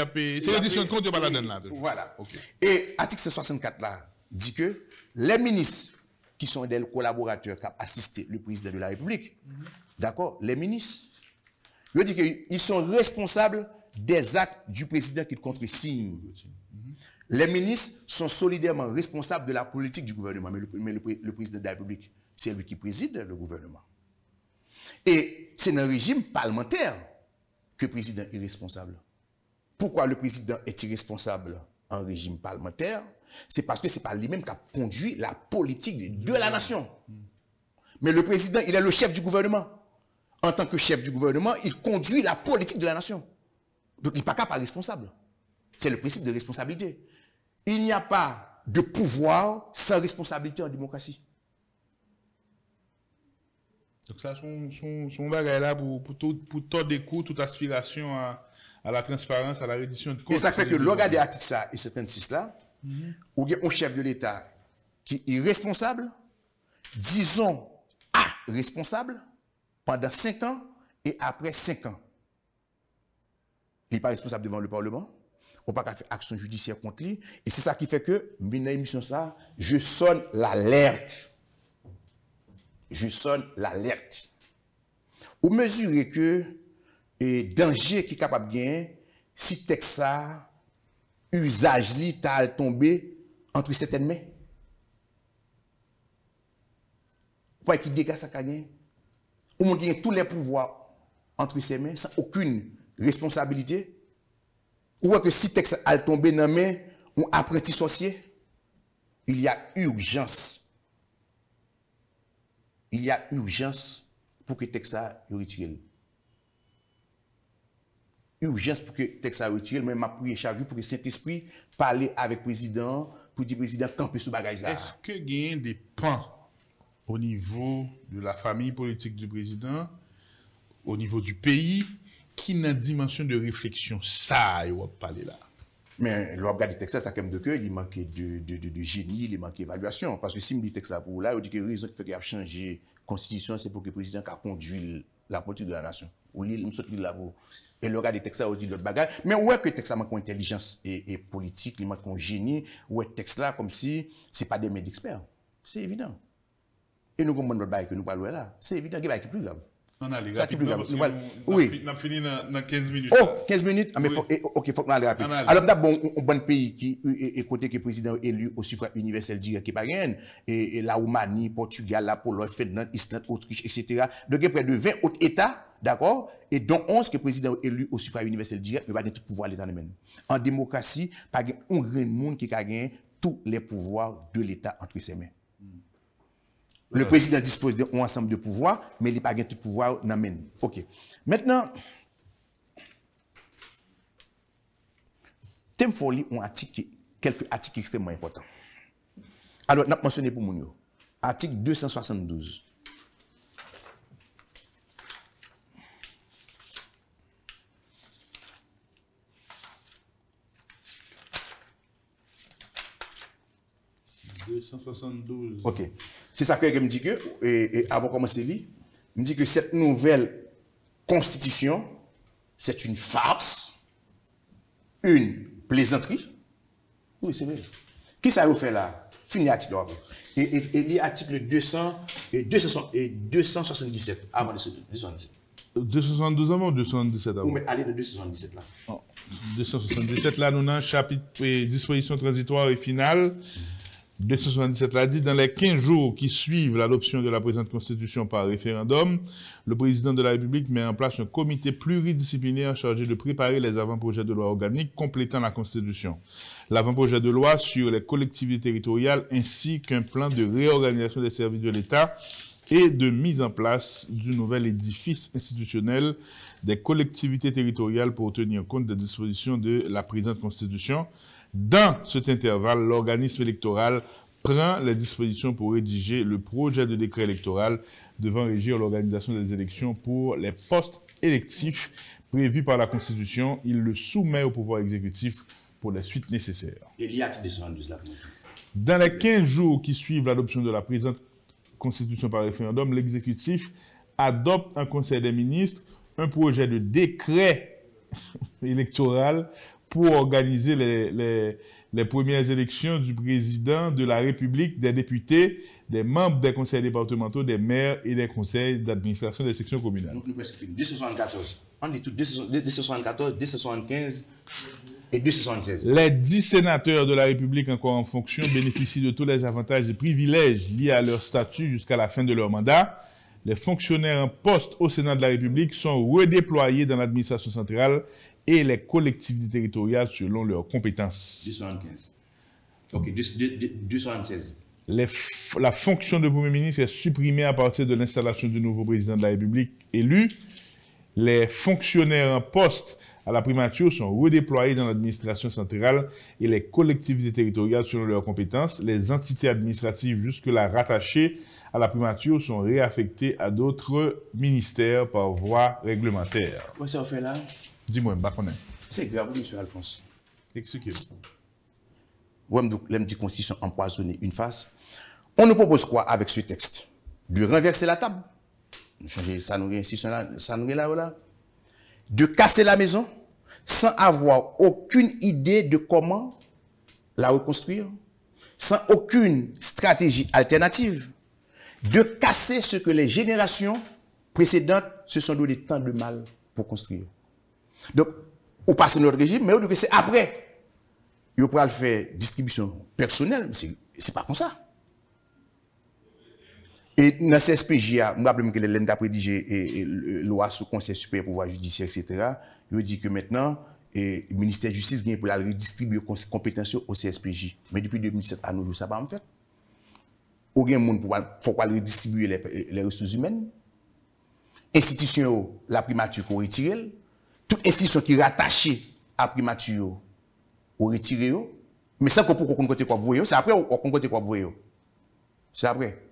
c'est l'édition de compte de Baladin là. Voilà. Okay. Et article 64 là dit que les ministres qui sont des collaborateurs qui ont assisté le président de la République, d'accord, les ministres, il dit qu'ils sont responsables des actes du président qu'ils contresignent. Les ministres sont solidairement responsables de la politique du gouvernement, mais le président de la République, c'est lui qui préside le gouvernement. Et c'est dans le régime parlementaire que le président est responsable. Pourquoi le président est irresponsable en régime parlementaire? C'est parce que ce n'est pas lui-même qui a conduit la politique de la nation. Mais le président, il est le chef du gouvernement. En tant que chef du gouvernement, il conduit la politique de la nation. Donc il n'est pas capable responsable. C'est le principe de responsabilité. Il n'y a pas de pouvoir sans responsabilité en démocratie. Donc ça, son bagage là pour tout découp, toute aspiration à la transparence, à la reddition de comptes. Et ça fait que le regard des articles ça et 76 là, où il y a un chef de l'État qui est responsable, disons responsable, pendant 5 ans et après 5 ans. Il n'est pas responsable devant le Parlement. On ne peut pas faire action judiciaire contre lui. Et c'est ça qui fait que, dans l'émission ça, je sonne l'alerte. je sonne l'alerte. Ou mesurer que danger qui est capable de gagner si texte ça, usage li ta tomber entre certaines mains. Pour qu'il dégage ça gagner. Ou on gagne tous les pouvoirs entre ses mains sans aucune responsabilité. Ou que si texte a tombé dans main un apprenti sorcier, il y a urgence. Il y a urgence pour que texte a retire. Urgence pour que texte a retire, mais m'a prié chaque jour pour que Saint-Esprit parle avec le président, pour dire président camper sous bagage là. Est-ce que il y a des pans au niveau de la famille politique du président, au niveau du pays, qui n'a dimension de réflexion ça, il va parler là? Mais le regard du texte, ça comme de cœur, il manquait de génie, il manquait d'évaluation. Parce que si me dit texte là pour là, il dit que la raison qui fait qu'il a changé la constitution, c'est pour que le président a conduit la politique de la nation. Ou il me saute là pour. Et le regard du texte là, il dit l'autre bagage. Mais où est que le texte là manque intelligence et politique, il manque génie, où est le texte là comme si c'est pas des médecins d'experts. C'est évident. Et nous comprenons notre bagage que nous parlons là. C'est évident qu'il y a plus grave. On a les ça rapidement parce oui. On a fini dans 15 minutes. Oh, 15 minutes? Ah, mais ok, faut qu'on aille rapide. Alors, d'abord, un bon pays qui est côté que le président élu au suffrage universel direct qui est pas rien, et la Roumanie, Portugal, la Pologne, Finlande, Islande, Autriche, etc. Donc, il y a près de 20 autres États, d'accord, et dont 11 que le président élu au suffrage universel direct, mais pas de tout pouvoir l'État même. En démocratie, pas un grand monde qui a gagné tous les pouvoirs de l'État entre ses mains. Le président dispose d'un ensemble de pouvoirs, mais il n'a pas tout pouvoir dans le OK. Maintenant, thème folie, quelques articles extrêmement importants. Alors, on a mentionné pour mon article 272. OK. C'est ça que je me dis que, avant de commencer, je me dis que cette nouvelle constitution, c'est une farce, une plaisanterie. Oui, c'est vrai. Qui ça vous fait là? Fini l'article. Et l'article 277 avant 277. 272 avant ou 277 avant? Ou mais allez de 277 là. Oh, 277 là, nous avons chapitre disposition transitoire et finale. 277 l'a dit, dans les 15 jours qui suivent l'adoption de la présente constitution par référendum, le président de la République met en place un comité pluridisciplinaire chargé de préparer les avant-projets de loi organique complétant la constitution. L'avant-projet de loi sur les collectivités territoriales ainsi qu'un plan de réorganisation des services de l'État et de mise en place du nouvel édifice institutionnel des collectivités territoriales pour tenir compte des dispositions de la présente constitution. Dans cet intervalle, l'organisme électoral prend les dispositions pour rédiger le projet de décret électoral devant régir l'organisation des élections pour les postes électifs prévus par la Constitution. Il le soumet au pouvoir exécutif pour les suites nécessaires. Et il y a 272 là. Dans les 15 jours qui suivent l'adoption de la présente Constitution par référendum, l'exécutif adopte en Conseil des ministres un projet de décret électoral pour organiser les premières élections du président de la République, des députés, des membres des conseils départementaux, des maires et des conseils d'administration des sections communales. Nous presque fini. 274. On dit tout 274, 275 et 276. Les 10 sénateurs de la République encore en fonction bénéficient de tous les avantages et privilèges liés à leur statut jusqu'à la fin de leur mandat. Les fonctionnaires en poste au Sénat de la République sont redéployés dans l'administration centrale et les collectivités territoriales selon leurs compétences. 275. OK, 276. La fonction de Premier ministre est supprimée à partir de l'installation du nouveau président de la République élu. Les fonctionnaires en poste à la primature sont redéployés dans l'administration centrale et les collectivités territoriales selon leurs compétences. Les entités administratives jusque-là rattachées à la primature sont réaffectées à d'autres ministères par voie réglementaire. Qu'est-ce qu'on fait là? Dis-moi, je ne sais pas. C'est grave, M. Alphonse. Expliquez-moi. Ouais, l'aime dit constitution empoisonnée une face. On nous propose quoi avec ce texte? De renverser la table. Changer ça nous là. De casser la maison sans avoir aucune idée de comment la reconstruire, sans aucune stratégie alternative. de casser ce que les générations précédentes se sont donné tant de mal pour construire. Donc, on passe notre régime, mais c'est après. Il va faire distribution personnelle, mais c'est pas comme ça. Et dans ce SPJ, je me rappelle que l'Inde a rédigé la loi sur le Conseil supérieur pouvoir judiciaire, etc. Il dit que maintenant, le ministère de la Justice vient pour la redistribuer les compétences au CSPJ. Mais depuis 2007 à nos jours, ça n'a pas fait. Il faut qu'on redistribue les ressources humaines. Institution, la primature qu'on retire. Toute institution qui est rattachée à la primature, on retire. Mais ça, qu'on peut compter quoi vous voyez, c'est après qu'on compte quoi vous voyez. C'est après.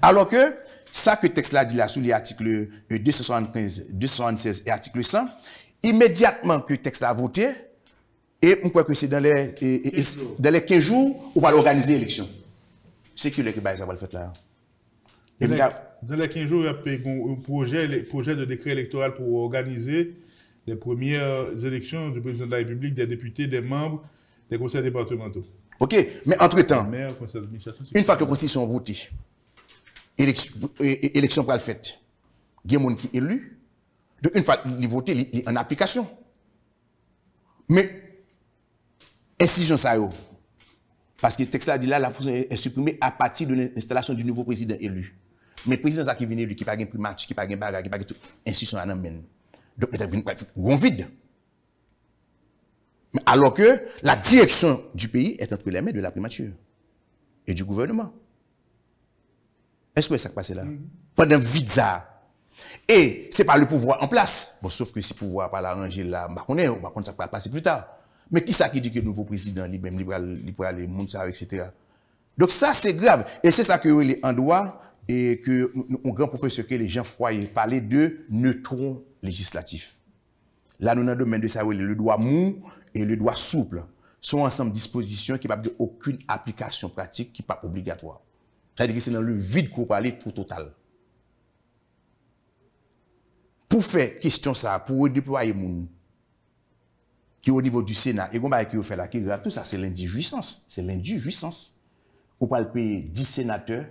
Alors que, ça que le texte là dit là, sous les articles 275, 276 et article 100, immédiatement que le texte a voté, et on croit que c'est dans les 15 jours, on va organiser l'élection. C'est qui le ça va le faire là? Dans les 15 jours, il y a un projet de décret électoral pour organiser les premières élections du président de la République, des députés, des membres des conseils départementaux. Ok, mais entre-temps, une fois que la Constitution est votée, élection pour le fait, il y a des gens qui sont élus. Donc, une fois qu'il est voté, il est en application. Mais, institution ça y est. Parce que le texte là dit là, la fonction est supprimée à partir de l'installation du nouveau président élu. Mais le président qui vient élu, qui n'a pas de primature, qui n'a pas de bagarre, qui n'a pas de institution à l'amène. Donc, peut-être qu'il y a un vide. Mais alors que la direction du pays est entre les mains de la primature et du gouvernement. Est-ce que ça se passe là? Pendant vide ça. Et ce n'est pas le pouvoir en place. Bon, sauf que si le pouvoir n'a pas l'arranger là, par contre, ça va passer plus tard. Mais qui ça qui dit que le nouveau président, lui-même, il pourra aller monter ça, etc. Donc ça, c'est grave. Et c'est ça que les en droit et que un grand professeur que les gens Foyer parlait de neutrons législatifs. Là, nous, dans le domaine de ça, le droit mou et le droit souple sont ensemble dispositions qui n'ont aucune application pratique, qui n'est pas obligatoire. C'est-à-dire que c'est dans le vide qu'on parle tout total. Pour faire question ça, pour redéployer les gens qui est au niveau du Sénat, et qu'on qui fait là, qui est grave, tout ça, c'est l'indujouissance. C'est l'indujouissance. On parle payer 10 sénateurs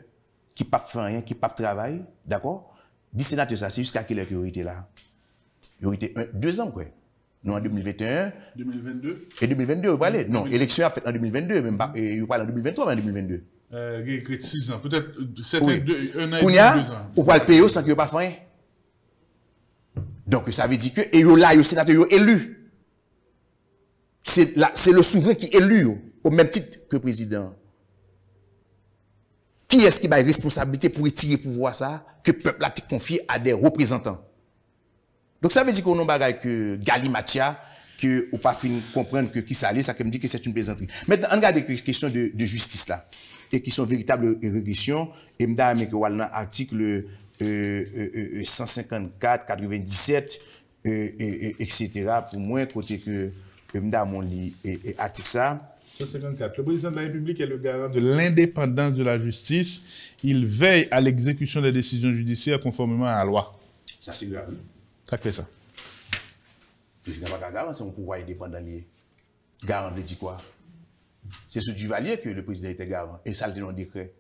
qui ne font rien, qui ne travaillent, d'accord? 10 sénateurs, ça, c'est jusqu'à quelle heure qu'ils ont été là? Ils ont été 2 ans, quoi. Nous, en 2021. 2022. Et 2022, vous parlez? Non, élection a fait en 2022, même pas, et vous parlez en 2023, mais en 2022. Il y a 6 ans, peut-être 7 oui. ans, 1 an et demi, 2 ans. On parle payer sans qu'ils n'ont pas fait rien. Donc, ça veut dire que, et là, les sénateurs élus. C'est le souverain qui est élu, au même titre que le président. Qui est-ce qui a une responsabilité pour retirer le pouvoir ça, que le peuple a confié à des représentants? Donc, ça veut dire qu'on a un bagage que Galimatia, que ou pas fin comprendre que qui ça allait, ça me dit que c'est une plaisanterie. Maintenant, on regarde les questions de justice là, et qui sont véritables régressions, et m'dame que dans l'article 154, 97, etc. Pour moi, côté que m'dame on lit et article ça. 154. Le président de la République est le garant de l'indépendance de la justice. Il veille à l'exécution des décisions judiciaires conformément à la loi. Ça, c'est grave. Ça fait ça. Le président va garant, c'est un pouvoir indépendant lié. Garant veut dire quoi? C'est sous Duvalier que le président était garant. Et ça, le dit dans le décret.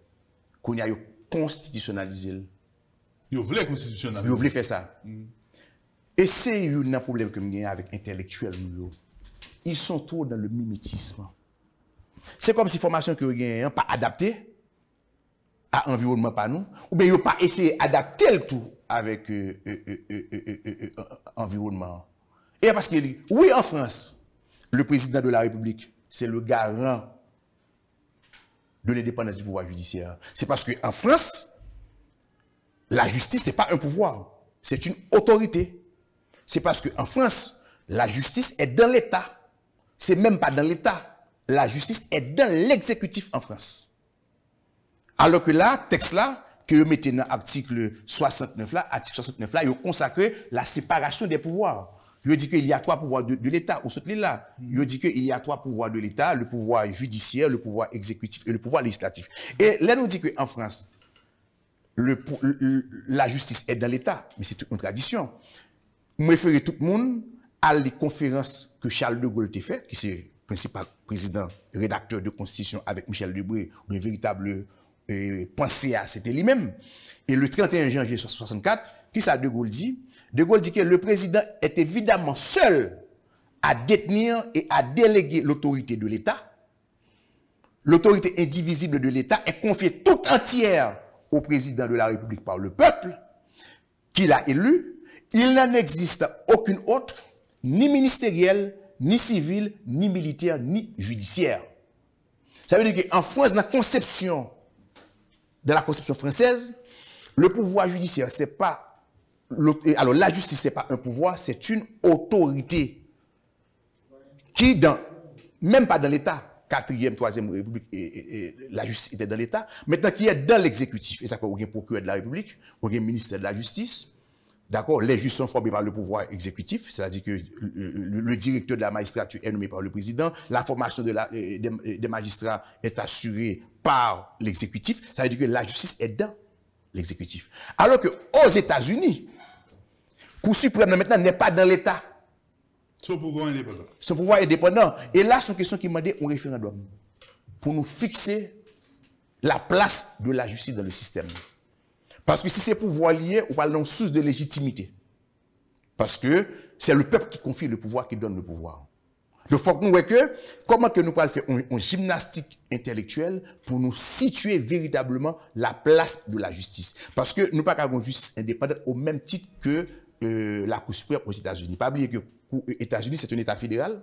Qu'on y a constitutionnalisé. Il voulait constitutionnaliser. Il voulait faire ça. Et c'est un problème que j'ai avec intellectuels. Ils sont trop dans le mimétisme. C'est comme si la formation que vous avez pas adaptée à l'environnement par nous, ou bien ils n'ont pas essayé d'adapter le tout avec l'environnement. Et parce que, oui, en France, le président de la République, c'est le garant de l'indépendance du pouvoir judiciaire. C'est parce qu'en France, la justice, ce n'est pas un pouvoir, c'est une autorité. C'est parce qu'en France, la justice est dans l'État. C'est même pas dans l'État. La justice est dans l'exécutif en France. Alors que là, texte là, que vous mettez dans l'article 69 là, il consacre la séparation des pouvoirs. Il dit qu'il y a 3 pouvoirs de l'État. Là. Il dit qu'il y a 3 pouvoirs de l'État, le pouvoir judiciaire, le pouvoir exécutif et le pouvoir législatif. Et là, nous dit qu'en France, la justice est dans l'État, mais c'est une tradition. Je préfère tout le monde à les conférences que Charles de Gaulle a fait, qui c'est principal président, rédacteur de constitution avec Michel Debré, un véritable pensé à, c'était lui-même. Et le 31 janvier 1964, qui ça De Gaulle dit? De Gaulle dit que le président est évidemment seul à détenir et à déléguer l'autorité de l'État. L'autorité indivisible de l'État est confiée tout entière au président de la République par le peuple, qu'il a élu. Il n'en existe aucune autre, ni ministérielle, ni civile, ni militaire, ni judiciaire. Ça veut dire qu'en France, dans la conception française, le pouvoir judiciaire, c'est pas... Alors, la justice, c'est pas un pouvoir, c'est une autorité qui, même pas dans l'État, 4e, 3e République, la justice était dans l'État, maintenant qui est dans l'exécutif. Et ça, il y a un procureur de la République, il y a un ministère de la Justice. D'accord, les juges sont formés par le pouvoir exécutif, c'est-à-dire que le directeur de la magistrature est nommé par le président, la formation des magistrats est assurée par l'exécutif, ça veut dire que la justice est dans l'exécutif. Alors que aux États-Unis, Cour suprême maintenant n'est pas dans l'État. Son pouvoir indépendant. Son pouvoir indépendant. Et là, c'est une question qui demandait un référendum pour nous fixer la place de la justice dans le système. Parce que si c'est pouvoir lié, on parle d'une source de légitimité. Parce que c'est le peuple qui confie le pouvoir, qui donne le pouvoir. Donc, il faut que nous voyons que, comment que nous pouvons faire une gymnastique intellectuelle pour nous situer véritablement la place de la justice. Parce que nous ne pouvons pas avoir une justice indépendante au même titre que la Cour suprême aux États-Unis. Pas oublier que les États-Unis, c'est un État fédéral,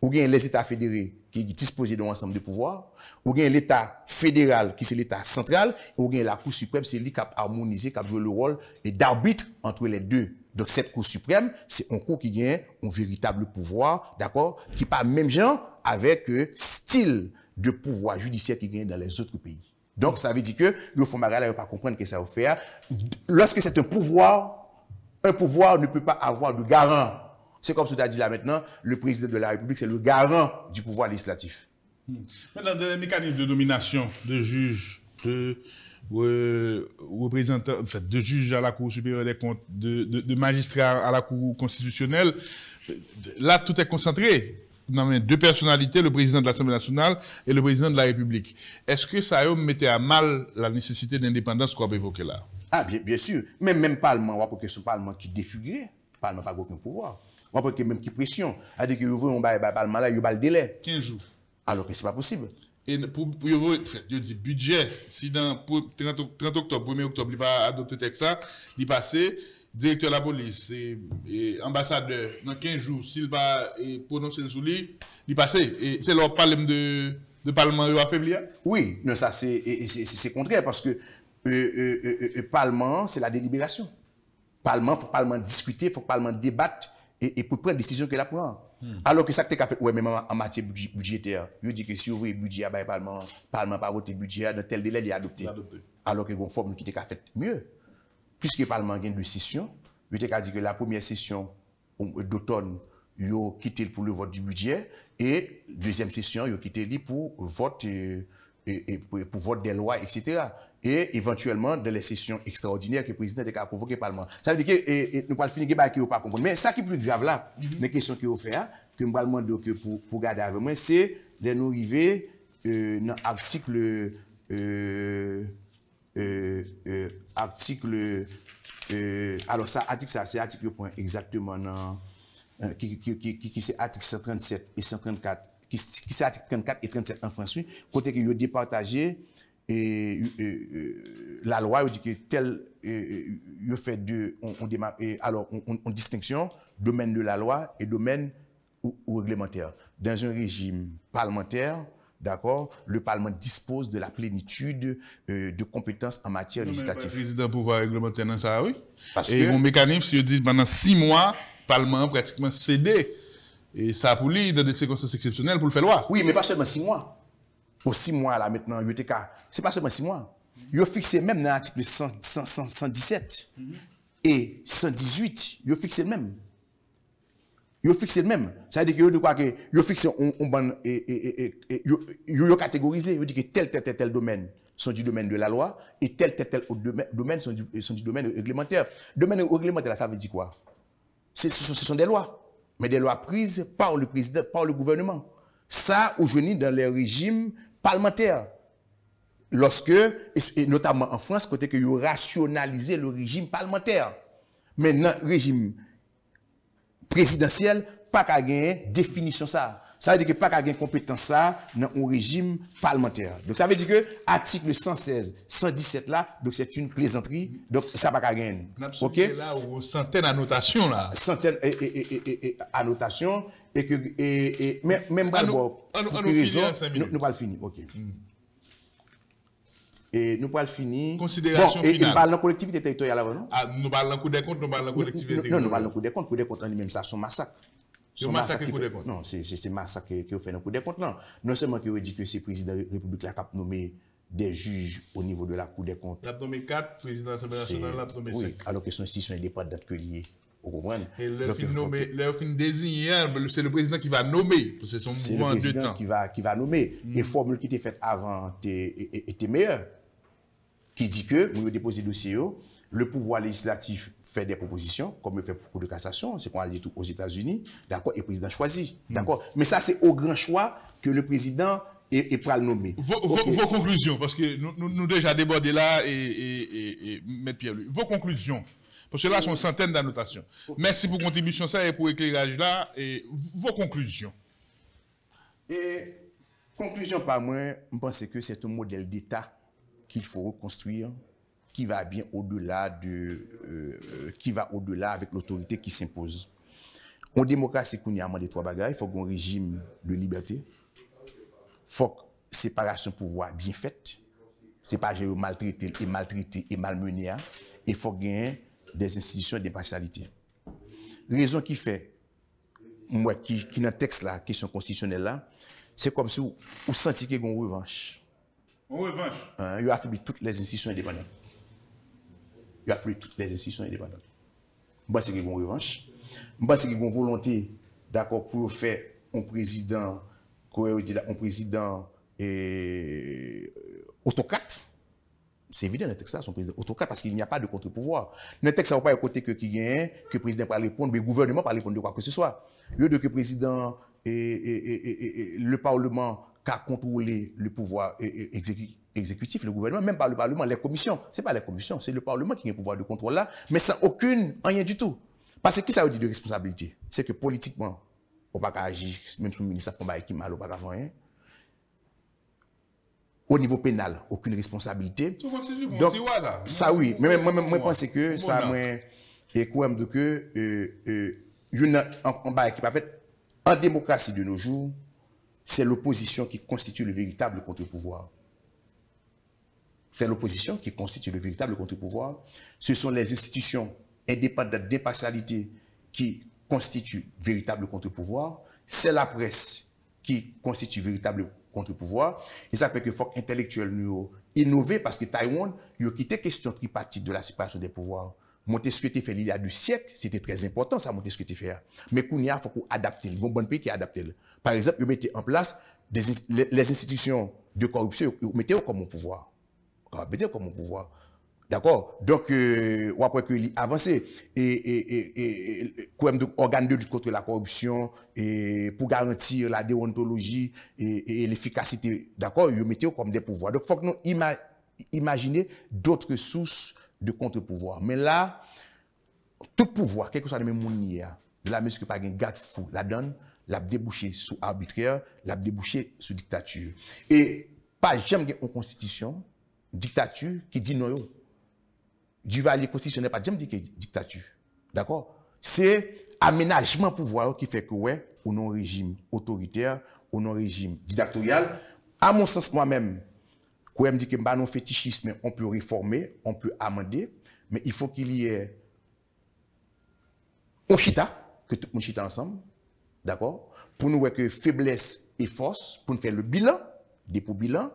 ou bien les États fédérés qui disposent d'un ensemble de pouvoirs, ou bien l'État fédéral qui c'est l'État central, ou bien la Cour suprême, c'est lui qui a harmonisé, qui a joué le rôle d'arbitre entre les deux. Donc cette Cour suprême, c'est un cour qui gagne un véritable pouvoir, d'accord, qui pas même genre avec style de pouvoir judiciaire qui gagne dans les autres pays. Donc ça veut dire que le Fonds Magal ne pas comprendre que ça va faire. Lorsque c'est un pouvoir ne peut pas avoir de garant. C'est comme ce que tu as dit là maintenant, le président de la République, c'est le garant du pouvoir législatif. Maintenant, dans les mécanismes de nomination de juges, de représentants, en fait, de juges à la Cour supérieure des comptes, de magistrats à la Cour constitutionnelle, là, tout est concentré dans les deux personnalités, le président de l'Assemblée nationale et le président de la République. Est-ce que ça mettait à mal la nécessité d'indépendance qu'on a évoqué là? Ah, bien sûr. Même le Parlement, on voit que ce Parlement qui défiguré, le Parlement n'a pas aucun pouvoir. On voit que même qui pression. C'est-à-dire que vous voyez, un Parlement là, il y a le délai. 15 jours. Alors que ce n'est pas possible. Et pour je dis budget, si pour 30 octobre, 1er octobre, il va adopter texte ça, il passe, directeur de la police et ambassadeur, dans 15 jours, s'il va prononcer sur lui, il passe. Et c'est leur parlement de Parlement affaibli? Oui, non, ça c'est contraire parce que Parlement, c'est la délibération. Parlement, il faut Parlement discuter, il faut Parlement débattre et pour prendre une décision qu'il a prendre. Alors que ça que tu as fait, ouais, même en matière budgétaire, je dis que si vous voyez le budget, le Parlement n'a pas voté le budget, dans tel délai, il est adopté. Alors que vous forme qui t'a fait mieux. Puisque le Parlement a une décision, je t'ai dit que la première session d'automne, il a quitté pour le vote du budget, et deuxième session, il a quitté pour vote pour vote des lois, etc. Et éventuellement, dans les sessions extraordinaires que le président a convoqué le Parlement. Ça veut dire que nous ne pouvons pas finir qui ne pas comprendre. Mais ça qui est plus grave là, les questions qu'il faut faire, que nous allons demander pour garder avec moi, c'est de nous arriver dans l'article alors ça, article ça, c'est article point exactement dans qui c'est article 137 et 134, qui c'est article 34 et 37 en français, côté que vous départagez la loi, dit que tel, il fait deux, on distinction, domaine de la loi et domaine ou réglementaire. Dans un régime parlementaire, d'accord, le Parlement dispose de la plénitude de compétences en matière législative. Le président pouvoir réglementaire dans ça, oui. Et mon mécanisme, si je dis pendant 6 mois, le Parlement pratiquement cédé. Et ça pour lui, dans des circonstances exceptionnelles, pour le faire loi. Oui, mais pas seulement 6 mois. Pour 6 mois, là, maintenant, c'est pas seulement 6 mois. Il a fixé même dans l'article 117 et 118, il a fixé le même. Il a fixé le même. Ça veut dire que il a fixé il a catégorisé, il dit que tel domaine sont du domaine de la loi et tel autre domaine sont du domaine réglementaire. Domaine réglementaire, ça veut dire quoi? Ce sont des lois, mais des lois prises par le président, par le gouvernement. Ça, aujourd'hui, dans les régimes parlementaires. lorsque, et notamment en France, côté que vous rationalisez le régime parlementaire. Maintenant, régime présidentiel, pas qu'à gagner définition ça. Ça veut dire que pas qu'à gagner compétence ça dans un régime parlementaire. Donc ça veut dire que article 116, 117 là, donc c'est une plaisanterie, donc ça pas qu'à gagner. OK? Là, centaines d'annotations là. Centaines annotations et que même pas pour raison, nous pas le finir. OK. Et nous pas le finir. Considération finale. Et nous parlons de collectivité territoriale avant, non? Ah, nous parlons de coup des comptes, nous parlons de collectivité territoriale. Non, nous parlons de coup des comptes. Coup des comptes en lui-même, ça, son massacre. Son massacre coup des comptes. Non, c'est massacre qui fait dans coup des comptes. Non seulement qui dit que c'est le président de la République qui a nommé des juges au niveau de la Cour des comptes. Il a nommé 4, président de l'Assemblée nationale, il a nommé 5. Oui, alors que son institution indépendante que liée. Vous comprenez? Et le fin désigné, c'est le président qui va nommer. C'est son mouvement en 2 temps. Qui va nommer. Et formule qui était faite avant était meilleure. Qui dit que, nous avons déposé le dossier, le pouvoir législatif fait des propositions, comme il fait pour de cassation, c'est qu'on a dit tout aux États-Unis, d'accord, et le président choisit, d'accord. Mais ça, c'est au grand choix que le président est prêt à le nommer. Vos conclusions, parce que nous déjà débordé là, et M. Pierre-Louis, vos conclusions, parce que là, ce sont centaines d'annotations. Merci pour contribution ça et pour l'éclairage là, et vos conclusions. Et conclusion par moi, je pense que c'est un modèle d'État qu'il faut reconstruire, qui va bien au-delà qui va au-delà avec l'autorité qui s'impose. En démocratie, qu'on y a des 3 bagages, il faut un régime de liberté, il faut que séparation pouvoir bien faite, c'est pas gérer maltraité et malmené, et il faut gagner des institutions d'impartialité. Raison qui fait, moi, qui dans le texte là, question constitutionnelle là, c'est comme si vous sentiez qu'il y a une revanche. En revanche, il a affaibli toutes les institutions indépendantes. Il a affaibli toutes les institutions indépendantes. Je pense qu'il y a une revanche. Je pense qu'il y a une volonté, d'accord, pour faire un président autocrate. C'est évident, le texte, son président autocrate, parce qu'il n'y a pas de contre-pouvoir. Le texte, ça ne va pas côté que le président peut répondre, mais le gouvernement peut répondre de quoi que ce soit. Lieu de que le président et le Parlement qu'a contrôlé le pouvoir exécutif, le gouvernement, même pas le Parlement, les commissions. Ce n'est pas les commissions, c'est le Parlement qui a le pouvoir de contrôle là, mais sans rien du tout. Parce que qui ça veut dire de responsabilité? C'est que politiquement, on ne peut pas agir, même si le ministre a qui mal, on ne peut pas faire rien. Au niveau pénal, aucune responsabilité. Donc, ça oui, mais moi je pense que ça est quand même que en bas qui va fait en démocratie de nos jours, c'est l'opposition qui constitue le véritable contre-pouvoir. C'est l'opposition qui constitue le véritable contre-pouvoir. Ce sont les institutions indépendantes d'impartialité qui constituent le véritable contre-pouvoir. C'est la presse qui constitue le véritable contre-pouvoir. Et ça fait que faut intellectuels nous innover parce que Taïwan, il a quitté question tripartite de la séparation des pouvoirs. Montesquieu était fait il y a 2 siècles, c'était très important ça, Montesquieu était fait. Mais Kounia, il faut qu'on adapte, le bon pays qui adapte. Par exemple, il mettait en place les institutions de corruption, il mettait comme au pouvoir. Mettez comme au pouvoir. D'accord? Donc, après que avancé, et quand même organes de lutte contre la corruption, et pour garantir la déontologie et l'efficacité, d'accord? Ils mettent comme des pouvoirs. Donc, il faut que nous imaginer d'autres sources de contre-pouvoir. Mais là, tout pouvoir, quel que soit le même monde, de la mesure que pas un garde-fou la donne, l'a débouché sous arbitraire, l'a débouché sous dictature. Et pas jamais une constitution, dictature qui dit non. Du valier constitutionnel, pas jamais dit que dictature. D'accord? C'est aménagement pouvoir qui fait que, ouais, au non-régime autoritaire, au non-régime dictatorial, à mon sens, moi-même, quand même dit que non fétichisme, on peut réformer, on peut amender, mais il faut qu'il y ait un chita, que tout le monde chita ensemble, d'accord? Pour nous voir que faiblesse et force, pour nous faire le bilan, dépôt bilan,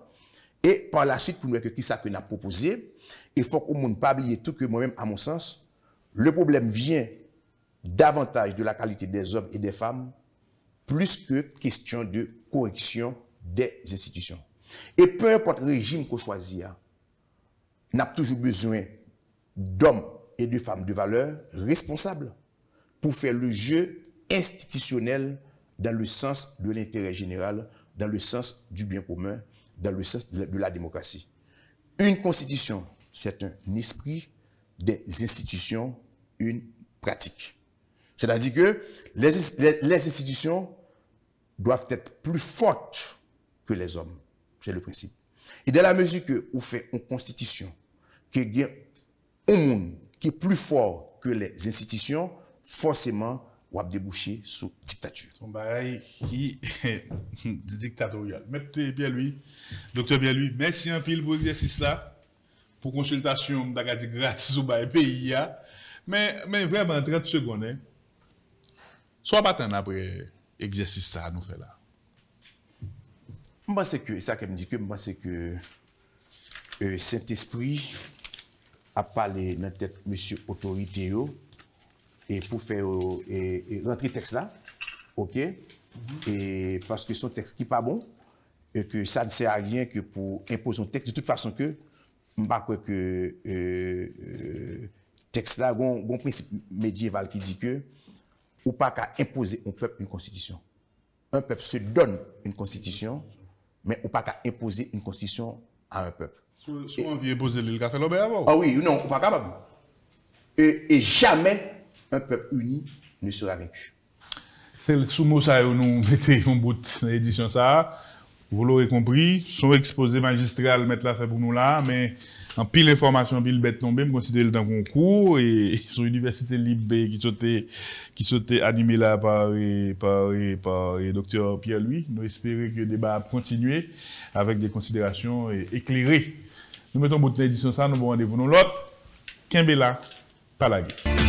et par la suite, pour nous voir que qui ça que nous a proposé, il faut qu'on ne pas oublier tout que moi-même, à mon sens, le problème vient davantage de la qualité des hommes et des femmes, plus que question de correction des institutions. Et peu importe le régime qu'on choisit, on a toujours besoin d'hommes et de femmes de valeur responsables pour faire le jeu institutionnel dans le sens de l'intérêt général, dans le sens du bien commun, dans le sens de la démocratie. Une constitution, c'est un esprit, des institutions, une pratique. C'est-à-dire que les institutions doivent être plus fortes que les hommes. C'est le principe. Et dans la mesure que vous faites une constitution qui est un monde qui est plus fort que les institutions, forcément, vous avez débouché sous dictature. Son bail qui est dictatorial. Maître Pierre-Louis, docteur Pierre-Louis, merci un pile pour l'exercice là, pour consultation d'agadi gratis au bail pays. Mais vraiment, 30 secondes, hein. Soit pas tant après exercice ça nous fait là. Je pense que, ça qu'elle me dit que, je pense que Saint-Esprit a parlé dans la tête monsieur autorité et pour faire rentrer texte là, ok, et parce que son texte qui n'est pas bon, et que ça ne sert à rien que pour imposer un texte, de toute façon que, je ne sais pas que texte là, un principe médiéval qui dit que, ou pas qu'à imposer un peuple une constitution. Un peuple se donne une constitution, mais ou pas qu'à imposer une constitution à un peuple. Si on vient imposer le café l'obé avant. Ah oui, non, pas capable. Et jamais un peuple uni ne sera vaincu. C'est sous mot ça nous mettez un bout de l'édition ça. Vous l'aurez compris, son exposé magistral mettre la fait pour nous là, mais en pile information, pile bête tombée, me considère le temps concours et sur l'université Libre qui sautait animé là par docteur Pierre-Louis. Nous espérons que le débat va continuer avec des considérations éclairées. Nous mettons bout de l'édition ça, nous avons rendez-vous dans l'autre. Kimbela, pas la guerre.